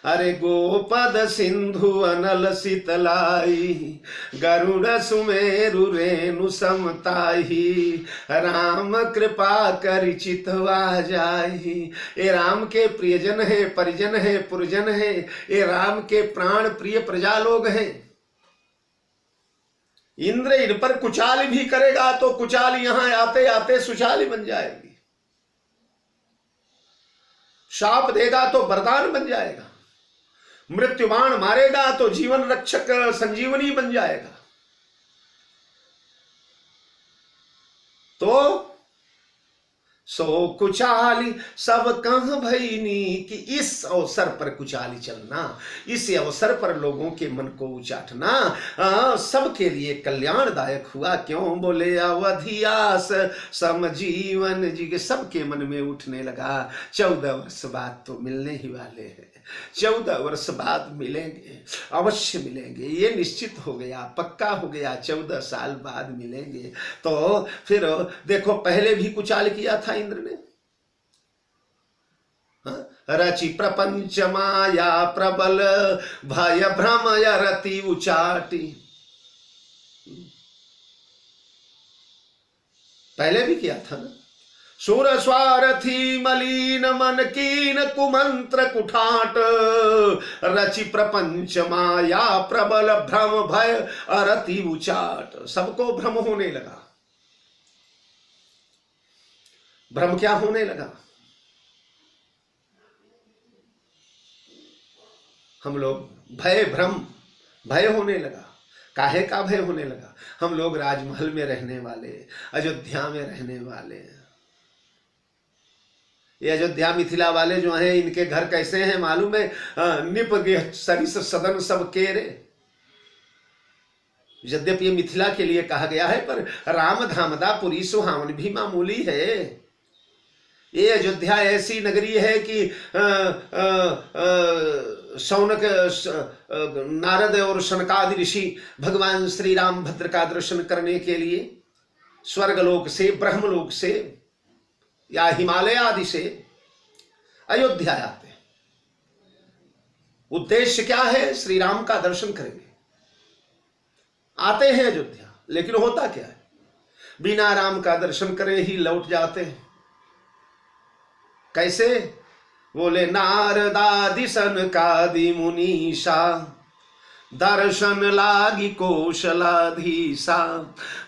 अरे गोपद सिंधु अनल शीतलाई, गरुड़ सुमेरु रेणु समताही, राम कृपा कर चितवा जाही। ये राम के प्रियजन है, परिजन है, पुरजन है, ये राम के प्राण प्रिय प्रजा लोग हैं। इंद्र इन पर कुचाल भी करेगा तो कुचाल यहां आते आते सुचाली बन जाएगी, शाप देगा तो वरदान बन जाएगा, मृत्यु बाण मारेगा तो जीवन रक्षक संजीवनी बन जाएगा। तो सो कुचाली सब कह भईनी कि इस अवसर पर कुचाली चलना, इस अवसर पर लोगों के मन को उचाटना सबके लिए कल्याणदायक हुआ। क्यों? बोले अवधियास सम जीवन जी के सबके मन में उठने लगा 14 वर्ष बाद तो मिलने ही वाले हैं, 14 वर्ष बाद मिलेंगे, अवश्य मिलेंगे, ये निश्चित हो गया, पक्का हो गया, 14 साल बाद मिलेंगे। तो फिर देखो पहले भी कुचाल किया था इंद्र ने। रचि प्रपंच माया प्रबल, भय भ्रम रति उचाटी। पहले भी किया था ना। सुर स्वार्थी मलिन मन कीन कुमंत्र कुठाट, रचि प्रपंच माया प्रबल भ्रम भय अरति उचाट। सबको भ्रम होने लगा। भ्रम क्या होने लगा? हम लोग भय होने लगा। काहे का भय होने लगा? हम लोग राजमहल में रहने वाले, अयोध्या में रहने वाले। ये अयोध्या मिथिला वाले जो हैं इनके घर कैसे हैं मालूम है? निप सरिस सदन सब केरे। यद्यपि ये मिथिला के लिए कहा गया है पर राम धामदा पुरी सुहावन भी मामूली है। ये अयोध्या ऐसी नगरी है कि शौनक नारद और शनकादि ऋषि भगवान श्री रामभद्र का दर्शन करने के लिए स्वर्गलोक से, ब्रह्मलोक से या हिमालय आदि से अयोध्या आते हैं। उद्देश्य क्या है? श्री राम का दर्शन करेंगे, आते हैं अयोध्या। लेकिन होता क्या है? बिना राम का दर्शन करे ही लौट जाते हैं। कैसे? बोले नारदादि सनकादि मुनीषा, दर्शन लागी कौशलाधीशा,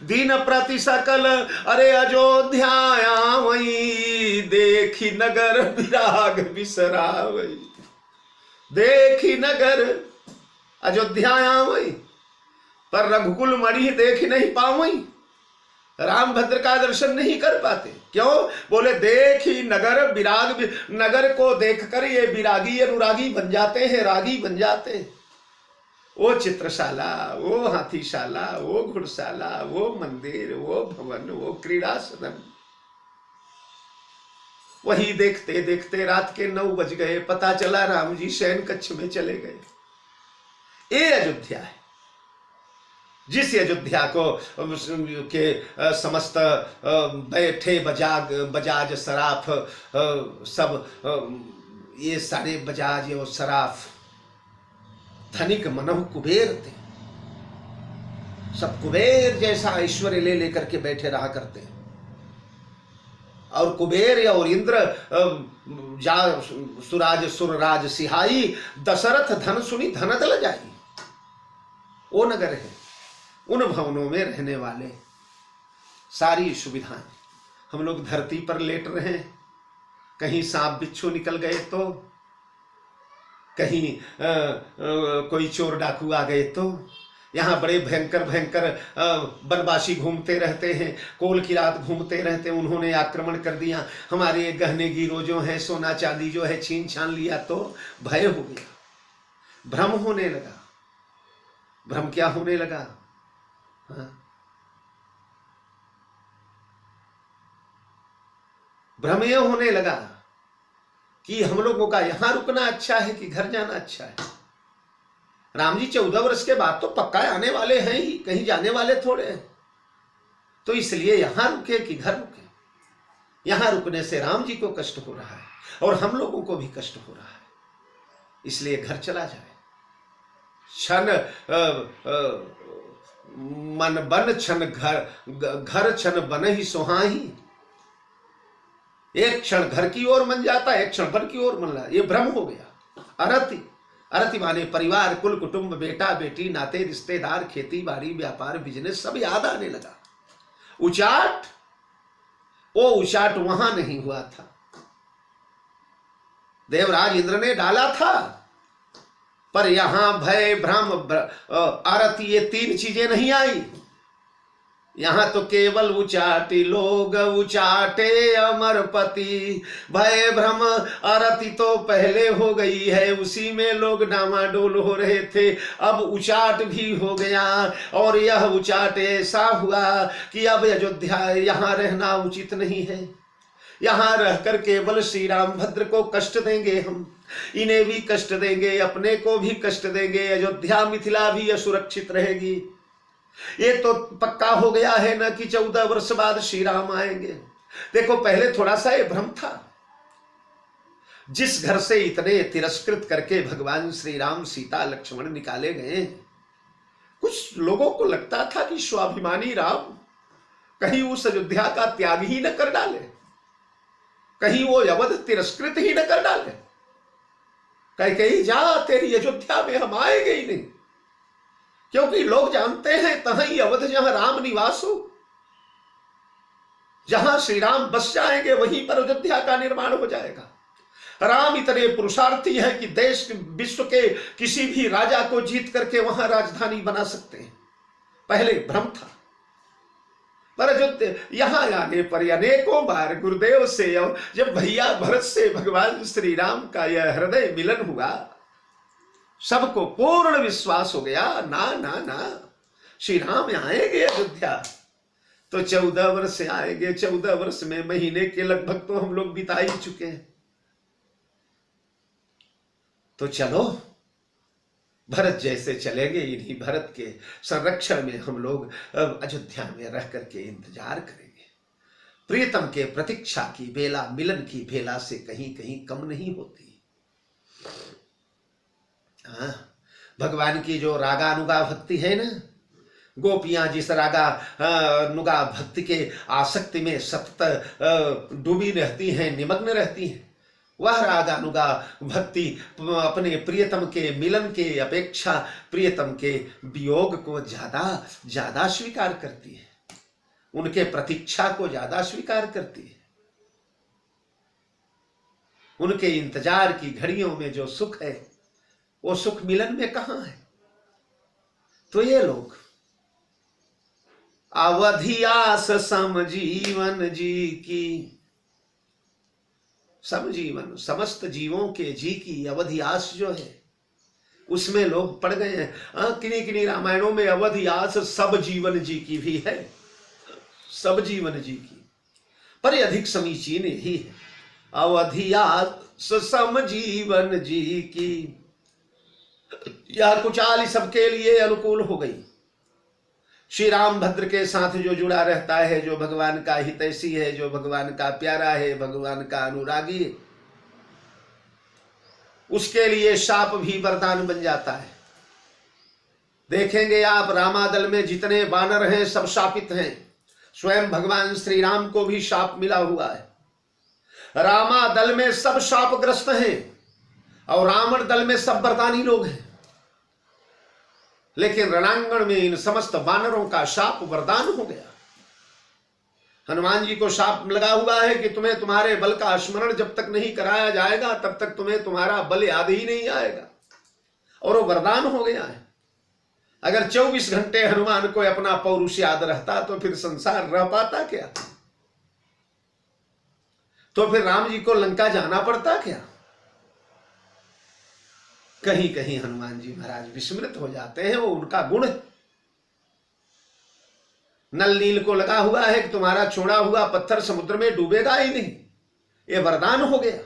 दिन प्रति सकल अरे अयोध्या वही, देखी नगर विराग बिसरावई। देखी नगर अयोध्या वही पर रघुकुल मणि देख नहीं पावई, रामभद्र का दर्शन नहीं कर पाते। क्यों? बोले देखी नगर विराग, नगर को देखकर ये विरागी अनुरागी बन जाते हैं, रागी बन जाते हैं। वो चित्रशाला, वो हाथीशाला, वो घुड़शाला, वो मंदिर, वो भवन, वो क्रीड़ा सदन, वही देखते देखते रात के 9 बज गए। पता चला राम जी शयन कक्ष में चले गए। ये अयोध्या है, जिस अयोध्या को के समस्त बैठे बजाज सराफ सब ये सारे बजाज और सराफ धनिक मनहु कुबेर थे। सब कुबेर जैसा ऐश्वर्य ले लेकर के बैठे रहा करते हैं। और कुबेर और इंद्र सुराज सुरराज सिहाई, दशरथ धन सुनी धन दल जाई। वो नगर है, उन भवनों में रहने वाले सारी सुविधाएं। हम लोग धरती पर लेट रहे हैं, कहीं सांप बिच्छू निकल गए तो, कहीं कोई चोर डाकू आ गए तो, यहाँ बड़े भयंकर भयंकर बनवासी घूमते रहते हैं, कोल की रात घूमते रहते हैं। उन्होंने आक्रमण कर दिया, हमारे गहने गिरो जो है, सोना चांदी जो है छीन छान लिया, तो भय हो गया, भ्रम होने लगा। भ्रम क्या होने लगा? हाँ? भ्रम यह होने लगा कि हम लोगों का यहां रुकना अच्छा है कि घर जाना अच्छा है। राम जी 14 वर्ष के बाद तो पक्का आने वाले हैं ही, कहीं जाने वाले थोड़े हैं। तो इसलिए यहां रुके कि घर रुके? यहां रुकने से राम जी को कष्ट हो रहा है और हम लोगों को भी कष्ट हो रहा है, इसलिए घर चला जाए। क्षण मन बन छन घर छन बन ही सुहाही। एक क्षण घर की ओर मन जाता है, एक क्षण वन की ओर मन लगा। ये भ्रम हो गया। अरति, अरति माने परिवार, कुल कुटुंब, बेटा बेटी, नाते रिश्तेदार, खेती बाड़ी, व्यापार, बिजनेस सब याद आने लगा। उचाट, वो उचाट वहां नहीं हुआ था, देवराज इंद्र ने डाला था, पर यहां भय भ्रम आरती ये 3 चीजें नहीं आई। यहां तो केवल उचाटी लोग उचाटे अमरपति। भय भ्रम आरती तो पहले हो गई है, उसी में लोग डामाडोल हो रहे थे, अब उचाट भी हो गया। और यह उचाट ऐसा हुआ कि अब अयोध्या यहां रहना उचित नहीं है। यहां रहकर केवल श्री रामभद्र को कष्ट देंगे, हम इन्हें भी कष्ट देंगे, अपने को भी कष्ट देंगे, अयोध्या मिथिला भी असुरक्षित रहेगी। ये तो पक्का हो गया है ना कि 14 वर्ष बाद श्री राम आएंगे। देखो पहले थोड़ा सा ये भ्रम था। जिस घर से इतने तिरस्कृत करके भगवान श्री राम सीता लक्ष्मण निकाले गए, कुछ लोगों को लगता था कि स्वाभिमानी राम कहीं उस अयोध्या का त्याग ही न कर डाले, कहीं वो अवध तिरस्कृत ही न कर डाले, कहीं जा तेरी अयोध्या में हम आएंगे ही नहीं, क्योंकि लोग जानते हैं तहां ही अवध जहां राम निवास हो, जहां श्री राम बस जाएंगे वहीं पर अयोध्या का निर्माण हो जाएगा। राम इतने पुरुषार्थी हैं कि देश विश्व के किसी भी राजा को जीत करके वहां राजधानी बना सकते हैं। पहले भ्रम था, पर अयोध्या यहां आने पर अनेकों बार गुरुदेव से और जब भैया भरत से भगवान श्री राम का यह हृदय मिलन हुआ, सबको पूर्ण विश्वास हो गया, ना ना ना श्री राम आएंगे अयोध्या तो 14 वर्ष से आएंगे। 14 वर्ष में महीने के लगभग तो हम लोग बिता ही चुके हैं। तो चलो भरत जैसे चलेंगे, इन्हीं भरत के संरक्षण में हम लोग अयोध्या में रह करके इंतजार करेंगे। प्रियतम के प्रतीक्षा की बेला मिलन की बेला से कहीं कहीं कम नहीं होती। हाँ, भगवान की जो रागानुगा भक्ति है ना, गोपियां जिस रागानुगा भक्ति के आसक्ति में सतत डूबी रहती हैं, निमग्न रहती हैं, वह रागानुगा भक्ति अपने प्रियतम के मिलन के अपेक्षा प्रियतम के वियोग को ज्यादा स्वीकार करती है, उनके प्रतीक्षा को ज्यादा स्वीकार करती है। उनके इंतजार की घड़ियों में जो सुख है वो सुख मिलन में कहां है। तो ये लोग अवधि आस समजीवन जी की, समजीवन समस्त जीवों के जी की अवधि आस जो है उसमें लोग पड़ गए हैं। किन्हीं किन्हीं रामायणों में अवधियास सब जीवन जी की भी है, सब जीवन जी की, पर यह अधिक समीचीन यही है, अवधियास सम जीवन जी की। यह कुचाली सबके लिए अनुकूल हो गई। श्री रामभद्र के साथ जो जुड़ा रहता है, जो भगवान का हितैषी है, जो भगवान का प्यारा है, भगवान का अनुरागी है, उसके लिए शाप भी वरदान बन जाता है। देखेंगे आप रामादल में जितने वानर हैं सब शापित हैं। स्वयं भगवान श्री राम को भी शाप मिला हुआ है। रामादल में सब शापग्रस्त हैं और रावण दल में सब वरदानी लोग हैं। लेकिन रणांगण में इन समस्त वानरों का शाप वरदान हो गया। हनुमान जी को शाप लगा हुआ है कि तुम्हें तुम्हारे बल का स्मरण जब तक नहीं कराया जाएगा तब तक तुम्हें तुम्हारा बल याद ही नहीं आएगा, और वो वरदान हो गया है। अगर 24 घंटे हनुमान को अपना पौरुष याद रहता तो फिर संसार रह पाता क्या? तो फिर राम जी को लंका जाना पड़ता क्या? कहीं कहीं हनुमान जी महाराज विस्मृत हो जाते हैं, वो उनका गुण है। नल नील को लगा हुआ है कि तुम्हारा छोड़ा हुआ पत्थर समुद्र में डूबेगा ही नहीं, ये वरदान हो गया।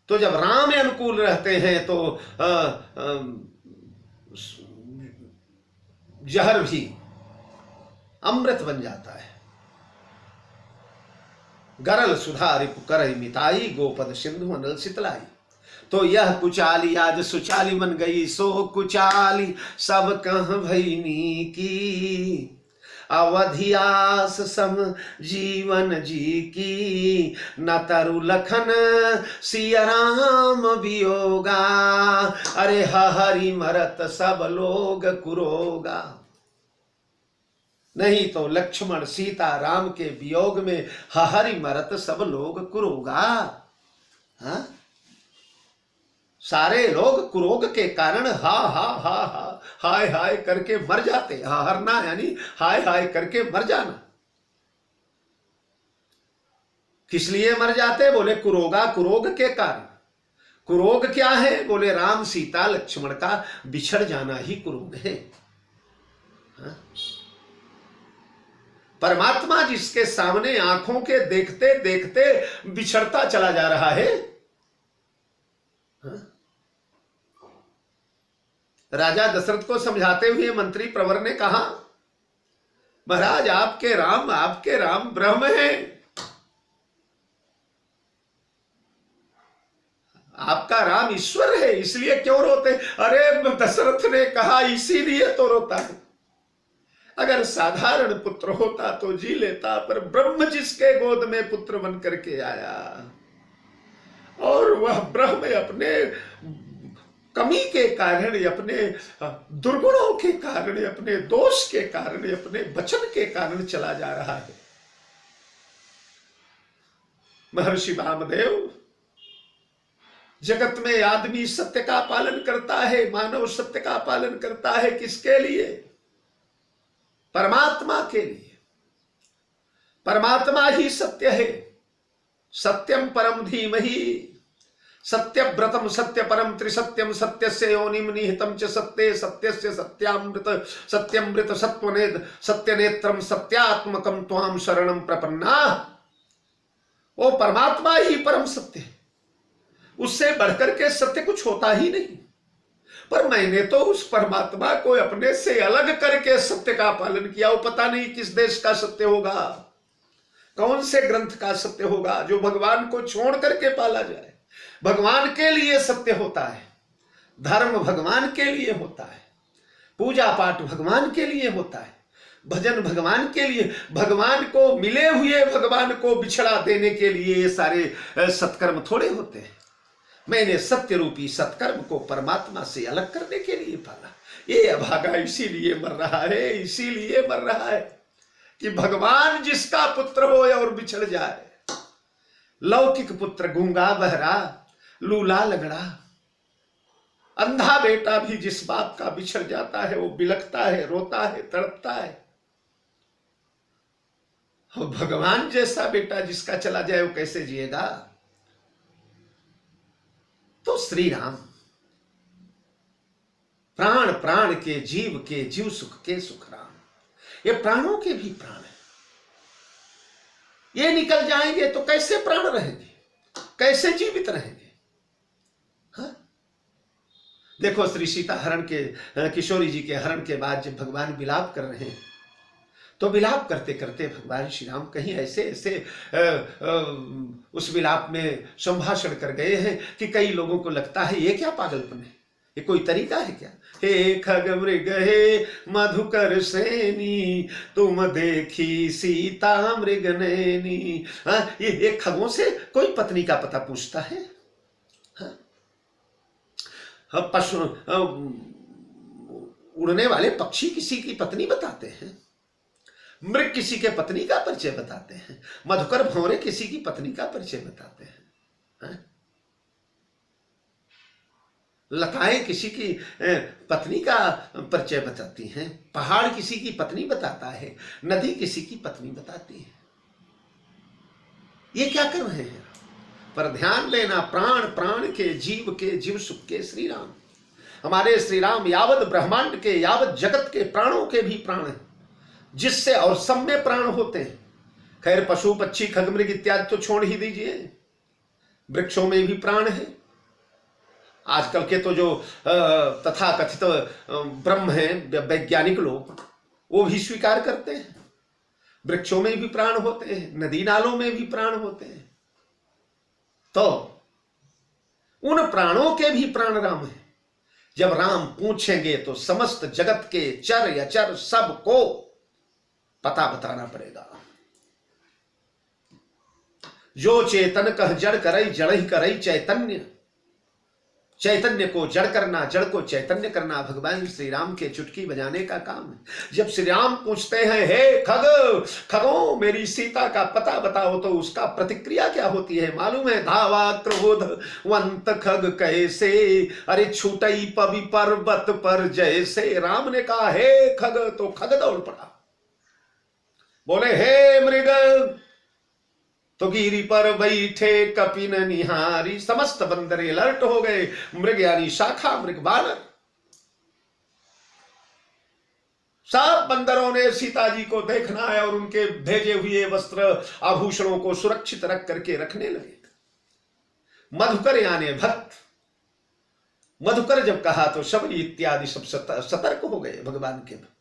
तो जब राम अनुकूल रहते हैं तो जहर भी अमृत बन जाता है। गरल सुधा रिपु करई मिताई, गोपद सिंधु अनल सितलाई। तो यह कुचाली आज सुचाली बन गई, सो कुचाली सब कह भईनी की। अवधियास सम जीवन जी की, न तरु लखन सिया राम वियोगा। अरे हरि मरत सब लोग कुरोगा। नहीं तो लक्ष्मण सीता राम के वियोग में हरि मरत सब लोग कुरोगा। हाँ, सारे लोग कुरोग के कारण हा हा हा हा हाय हाय करके मर जाते। हरना यानी हाय हाय करके मर जाना। किस लिए मर जाते? बोले कुरोगा, कुरोग के कारण। कुरोग क्या है? बोले राम सीता लक्ष्मण का बिछड़ जाना ही कुरोग है। हाँ? परमात्मा जिसके सामने आंखों के देखते देखते बिछड़ता चला जा रहा है। हाँ? राजा दशरथ को समझाते हुए मंत्री प्रवर ने कहा, महाराज आपके राम ब्रह्म हैं, आपका राम ईश्वर है, इसलिए क्यों रोते? अरे दशरथ ने कहा इसीलिए तो रोता है। अगर साधारण पुत्र होता तो जी लेता, पर ब्रह्म जिसके गोद में पुत्र बन करके आया और वह ब्रह्म अपने कमी के कारण, अपने दुर्गुणों के कारण, अपने दोष के कारण, अपने वचन के कारण चला जा रहा है। महर्षि वामदेव, जगत में आदमी सत्य का पालन करता है, मानव सत्य का पालन करता है, किसके लिए? परमात्मा के लिए। परमात्मा ही सत्य है। सत्यम परम धीमहि, सत्यव्रतम सत्य परम त्रिसत्यम, सत्यस्य योनिम निहितम च सत्ये, सत्यस्य सत्यामृत सत्यमृत सत्वनेद सत्यनेत्रम सत्यात्मकम त्वाम शरणम प्रपन्ना। वो परमात्मा ही परम सत्य है, उससे बढ़कर के सत्य कुछ होता ही नहीं। पर मैंने तो उस परमात्मा को अपने से अलग करके सत्य का पालन किया। वो पता नहीं किस देश का सत्य होगा, कौन से ग्रंथ का सत्य होगा जो भगवान को छोड़ करके पाला जाए। भगवान के लिए सत्य होता है, धर्म भगवान के लिए होता है, पूजा पाठ भगवान के लिए होता है, भजन भगवान के लिए। भगवान को मिले हुए भगवान को बिछड़ा देने के लिए ये सारे सत्कर्म थोड़े होते हैं। मैंने सत्य रूपी सत्कर्म को परमात्मा से अलग करने के लिए पाला। ये अभागा इसीलिए मर रहा है, इसीलिए मर रहा है कि भगवान जिसका पुत्र हो और बिछड़ जाए। लौकिक पुत्र गूंगा बहरा लूला लगड़ा, अंधा बेटा भी जिस बाप का बिछड़ जाता है वो बिलखता है, रोता है, तड़पता है। और भगवान जैसा बेटा जिसका चला जाए वो कैसे जिएगा? तो श्री राम प्राण प्राण के जीव सुख के सुख राम। ये प्राणों के भी प्राण है। ये निकल जाएंगे तो कैसे प्राण रहेंगे, कैसे जीवित रहेंगे? हाँ? देखो श्री सीता हरण के, किशोरी जी के हरण के बाद जब भगवान विलाप कर रहे हैं, तो विलाप करते करते भगवान श्री राम कहीं ऐसे ऐसे उस विलाप में संभाषण कर गए हैं कि कई लोगों को लगता है ये क्या पागलपन है, ये कोई तरीका है क्या? हे खग मृग हे मधुकर सेनी, तुम देखी सीता मृग नैनी। ये खगों से कोई पत्नी का पता पूछता है? पशु उड़ने वाले पक्षी किसी की पत्नी बताते हैं, मृग किसी के पत्नी का परिचय बताते हैं, मधुकर भंवरे किसी की पत्नी का परिचय बताते हैं, लताएं किसी की पत्नी का परिचय बताती हैं, पहाड़ किसी की पत्नी बताता है, नदी किसी की पत्नी बताती है। ये क्या कर रहे हैं? पर ध्यान देना, प्राण प्राण के जीव सुख के श्री राम। हमारे श्री राम यावत ब्रह्मांड के, यावत जगत के प्राणों के भी प्राण हैं, जिससे और सब में प्राण होते हैं। खैर पशु पक्षी खग मृग इत्यादि तो छोड़ ही दीजिए, वृक्षों में भी प्राण है। आजकल के तो जो तथाकथित ब्रह्म हैं वैज्ञानिक लोग, वो भी स्वीकार करते हैं वृक्षों में भी प्राण होते हैं, नदी नालों में भी प्राण होते हैं। तो उन प्राणों के भी प्राण राम है। जब राम पूछेंगे तो समस्त जगत के चर अचर सबको पता बताना पड़ेगा। जो चेतन कह जड़ करई, जड़ ही करई चैतन्य। चैतन्य को जड़ करना, जड़ को चैतन्य करना भगवान श्री राम के चुटकी बजाने का काम है। जब श्री राम पूछते हैं हे खगों मेरी सीता का पता बताओ, तो उसका प्रतिक्रिया क्या होती है मालूम है? धावा क्रोध वंत खग कैसे, अरे छूटई पवि पर्वत पर जैसे। राम ने कहा हे खग, तो खग दौड़ पड़ा, बोले हे मृग, तो गिरी पर बैठे कपिन निहारी। समस्त बंदरे अलर्ट हो गए। मृग यानी शाखा, मृग बानर, सब बंदरों ने सीता जी को देखना है और उनके भेजे हुए वस्त्र आभूषणों को सुरक्षित रख करके रखने लगे। मधुकर यानी भक्त। मधुकर जब कहा तो शबरी इत्यादि सब सतर्क हो गए भगवान के भक्त।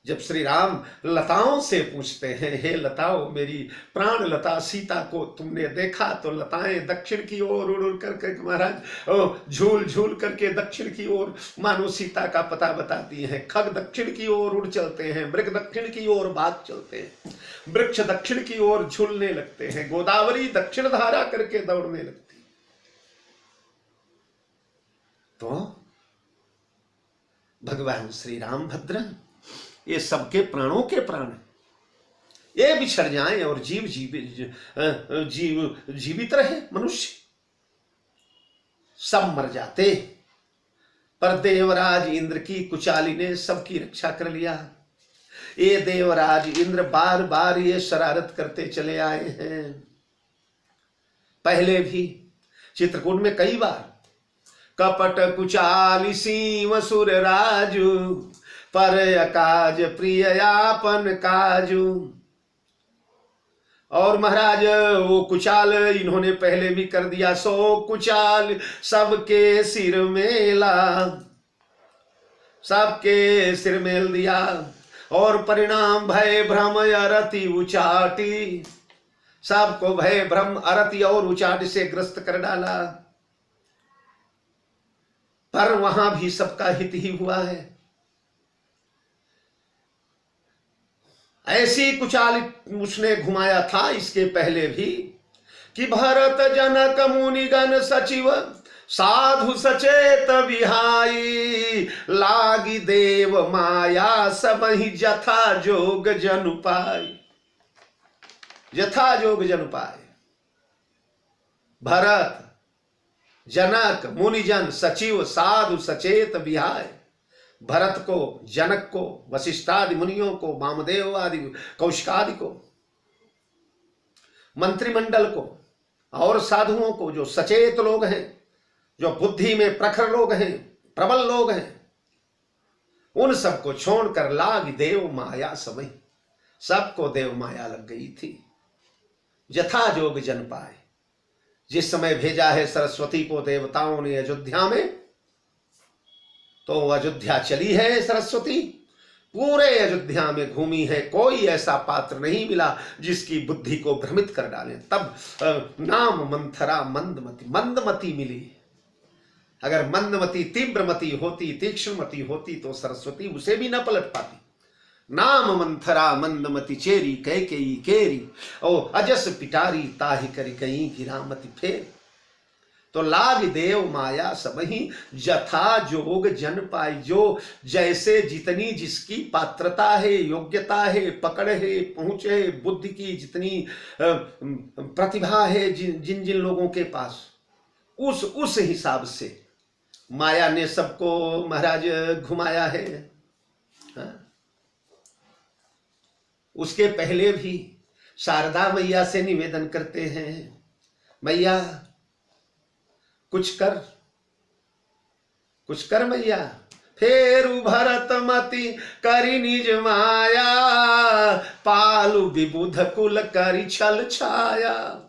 जब श्री राम लताओं से पूछते हैं हे लताओं मेरी प्राण लता सीता को तुमने देखा, तो लताएं दक्षिण की ओर उड़ उड़ करके महाराज झूल झूल करके दक्षिण की ओर मानो सीता का पता बताती हैं। खग दक्षिण की ओर उड़ चलते हैं, मृग दक्षिण की ओर भाग चलते हैं, वृक्ष दक्षिण की ओर झूलने लगते हैं, गोदावरी दक्षिण धारा करके दौड़ने लगती। तो भगवान श्री राम भद्र ये सबके प्राणों के प्राण, ये बिछड़ जाएं और जीवित रहे मनुष्य, सब मर जाते। पर देवराज इंद्र की कुचाली ने सबकी रक्षा कर लिया। ये देवराज इंद्र बार बार ये शरारत करते चले आए हैं। पहले भी चित्रकूट में कई बार कपट कुचाली सीम सुर राजू, पर अकाज प्रिय यापन काजू। और महाराज वो कुचाल इन्होंने पहले भी कर दिया, सो कुचाल सबके सिर मेला, सबके सिर मेल दिया। और परिणाम भय भ्रम अरति उचाटी, सबको भय भ्रम अरति और उचाट से ग्रस्त कर डाला। पर वहां भी सबका हित ही हुआ है। ऐसी कुचाल उसने घुमाया था इसके पहले भी कि भरत जनक मुनिगण सचिव साधु सचेत विहाई, लागी देव माया सबहि जथा जोग जन पाई। जथा जोग जन पाए। भरत जनक मुनिजन सचिव साधु सचेत विहाय। भरत को, जनक को, वशिष्ठादि मुनियों को, वामदेव आदि कौशिकादि को, मंत्रिमंडल को और साधुओं को, जो सचेत लोग हैं, जो बुद्धि में प्रखर लोग हैं, प्रबल लोग हैं, उन सबको छोड़कर लाग देव माया समय। सबको देव माया लग गई थी। जथा जोग जन पाए, जिस समय भेजा है सरस्वती को देवताओं ने अयोध्या में, तो अयोध्या चली है सरस्वती, पूरे अयोध्या में घूमी है, कोई ऐसा पात्र नहीं मिला जिसकी बुद्धि को भ्रमित कर डाले। तब नाम मंथरा मंदमती, मंदमती मिली। अगर मंदमती तीव्रमती होती, तीक्ष्णमती होती, तो सरस्वती उसे भी न पलट पाती। नाम मंथरा मंदमती चेरी कैकेयी केरी, ओ अजस पिटारी ताहि करी कहीं गिरामती फेर। तो लाग देव माया समही, जथा जोग जन पाई। जो जैसे जितनी जिसकी पात्रता है, योग्यता है, पकड़ है, पहुंच है, बुद्धि की जितनी प्रतिभा है, जिन जिन लोगों के पास, उस हिसाब से माया ने सबको महाराज घुमाया है। हाँ? उसके पहले भी शारदा मैया से निवेदन करते हैं, मैया कुछ कर मैया। फेर भरत मति करी निज माया, पालु विबुध कुल करी छल छाया।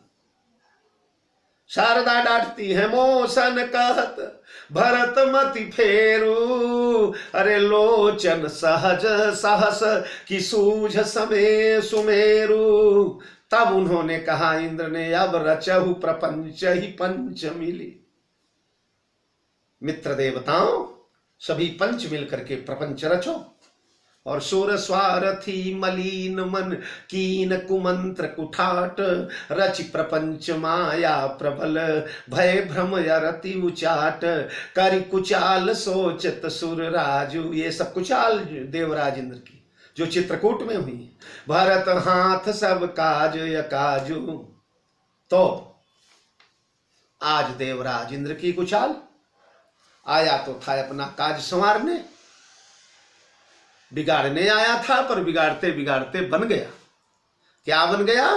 शारदा डांटती है, मोसन कहत भरत मति फेरू, अरे लोचन सहज सहस की सूझ समय सुमेरु। तब उन्होंने कहा, इंद्र ने अब रचहु प्रपंच ही पंच मिली। मित्र देवताओं सभी पंच मिलकर के प्रपंच रचो। और सुर स्वारथी मलीन मन कीन कुमंत्र कुठाट, रचि प्रपंच माया प्रबल भय भ्रम यरति उचाट। करि कुचाल सोचत सुर राजू, ये सब कुचाल देवराज इंद्र की जो चित्रकूट में हुई। भरत हाथ सब काज यकाजू, तो आज देवराज इंद्र की कुचाल। आया तो था अपना काज संवारने, बिगाड़ने आया था, पर बिगाड़ते बिगाड़ते बन गया। क्या बन गया?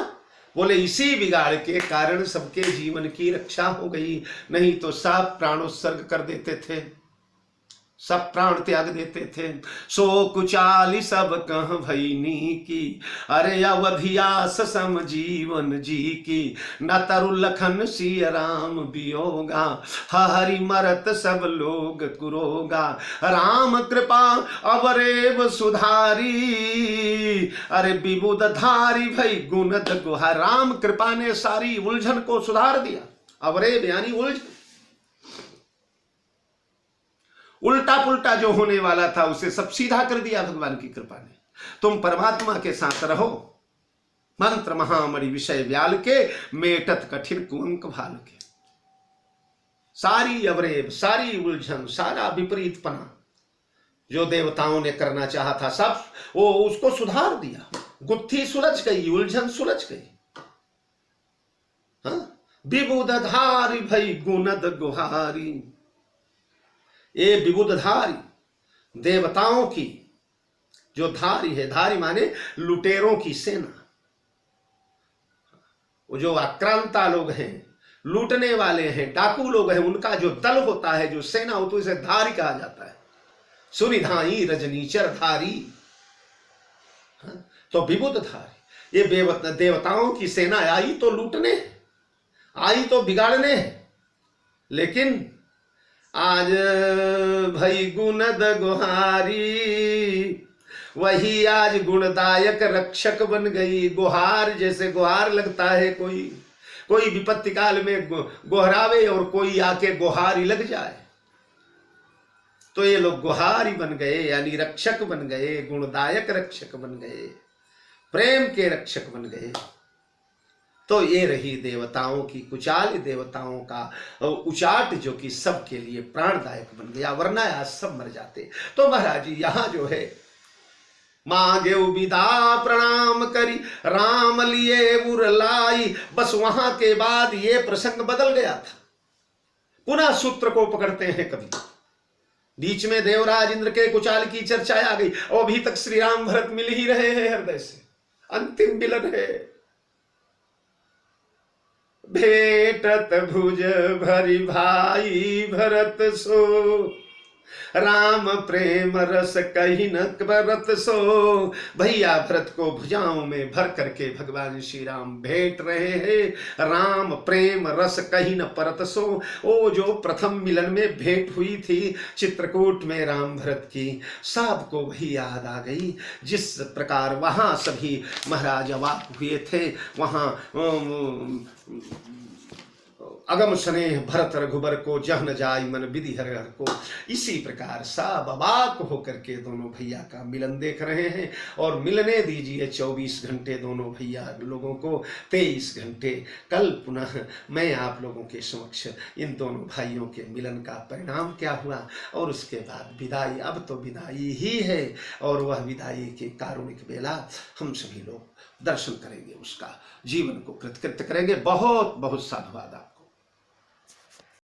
बोले इसी बिगाड़ के कारण सबके जीवन की रक्षा हो गई, नहीं तो सब प्राणोत्सर्ग कर देते थे, सब प्राण त्याग देते थे। सो कुचाली सब कह भईनी की, अरे अवधियास सम जीवन जी की। न तरु लखन सिय राम वियोगा, हरि मरत सब लोग कुरोगा। राम कृपा अवरेव सुधारी, अरे विबुध धारी भई गुणद गुहा। राम कृपा ने सारी उलझन को सुधार दिया। अवरेव यानी उलझन, उल्टा पुल्टा जो होने वाला था उसे सब सीधा कर दिया भगवान की कृपा ने। तुम परमात्मा के साथ रहो। मंत्र महामणि विषय व्याल के, मेटत कठिन कुंक भाल के। सारी अवरेब, सारी उलझन, सारा विपरीतपना जो देवताओं ने करना चाहा था, सब वो उसको सुधार दिया। गुत्थी सुलझ गई, उलझन सुलझ गई। विबुध धारी भई गुणद गुहारी। ये विबुधधारी देवताओं की जो धारी है, धारी माने लुटेरों की सेना। वो जो आक्रांता लोग हैं, लूटने वाले हैं, डाकू लोग हैं, उनका जो दल होता है, जो सेना होती है, उसे धारी कहा जाता है। सुनिधाई रजनीचर धारी, तो विबुधधारी। ये देवताओं की सेना आई तो लूटने, आई तो बिगाड़ने, लेकिन आज भई गुणद गुहारी, वही आज गुणदायक रक्षक बन गई। गुहार, जैसे गुहार लगता है, कोई विपत्ति काल में गोहरावे और कोई आके गुहारी लग जाए, तो ये लोग गुहारी बन गए, यानी रक्षक बन गए, गुणदायक रक्षक बन गए, प्रेम के रक्षक बन गए। तो ये रही देवताओं की कुचाल, देवताओं का उचाट, जो कि सबके लिए प्राणदायक बन गया, वरना आज सब मर जाते। तो महाराज जी यहाँ जो है, मांगे विदा प्रणाम करी राम लिए उरलाई। बस वहां के बाद ये प्रसंग बदल गया था। पुनः सूत्र को पकड़ते हैं कभी, बीच में देवराज इंद्र के कुचाल की चर्चा आ गई, और अभी तक श्री राम भरत मिल ही रहे हैं हृदय से। अंतिम मिलन है। भेटत भुज भरी भाई भरत सो, राम प्रेम रस कही न भरत सो। भैया भरत को भुजाओं में भर करके भगवान श्री राम भेंट रहे हैं। राम प्रेम रस कही न परत सो। वो जो प्रथम मिलन में भेंट हुई थी चित्रकूट में राम भरत की, सबको वही याद आ गई। जिस प्रकार वहां सभी महाराज अवाक हुए थे, वहां अगम स्नेह भरत रघुबर को जह न जाय मन विधि हर हर को। इसी प्रकार सब अवाक होकर के दोनों भैया का मिलन देख रहे हैं। और मिलने दीजिए 24 घंटे दोनों भैया लोगों को, 23 घंटे। कल पुनः मैं आप लोगों के समक्ष इन दोनों भाइयों के मिलन का परिणाम क्या हुआ और उसके बाद विदाई। अब तो विदाई ही है और वह विदाई के कारुणिक बेला हम सभी लोग दर्शन करेंगे, उसका जीवन को कृतकृत्य करेंगे। बहुत बहुत साधुवाद।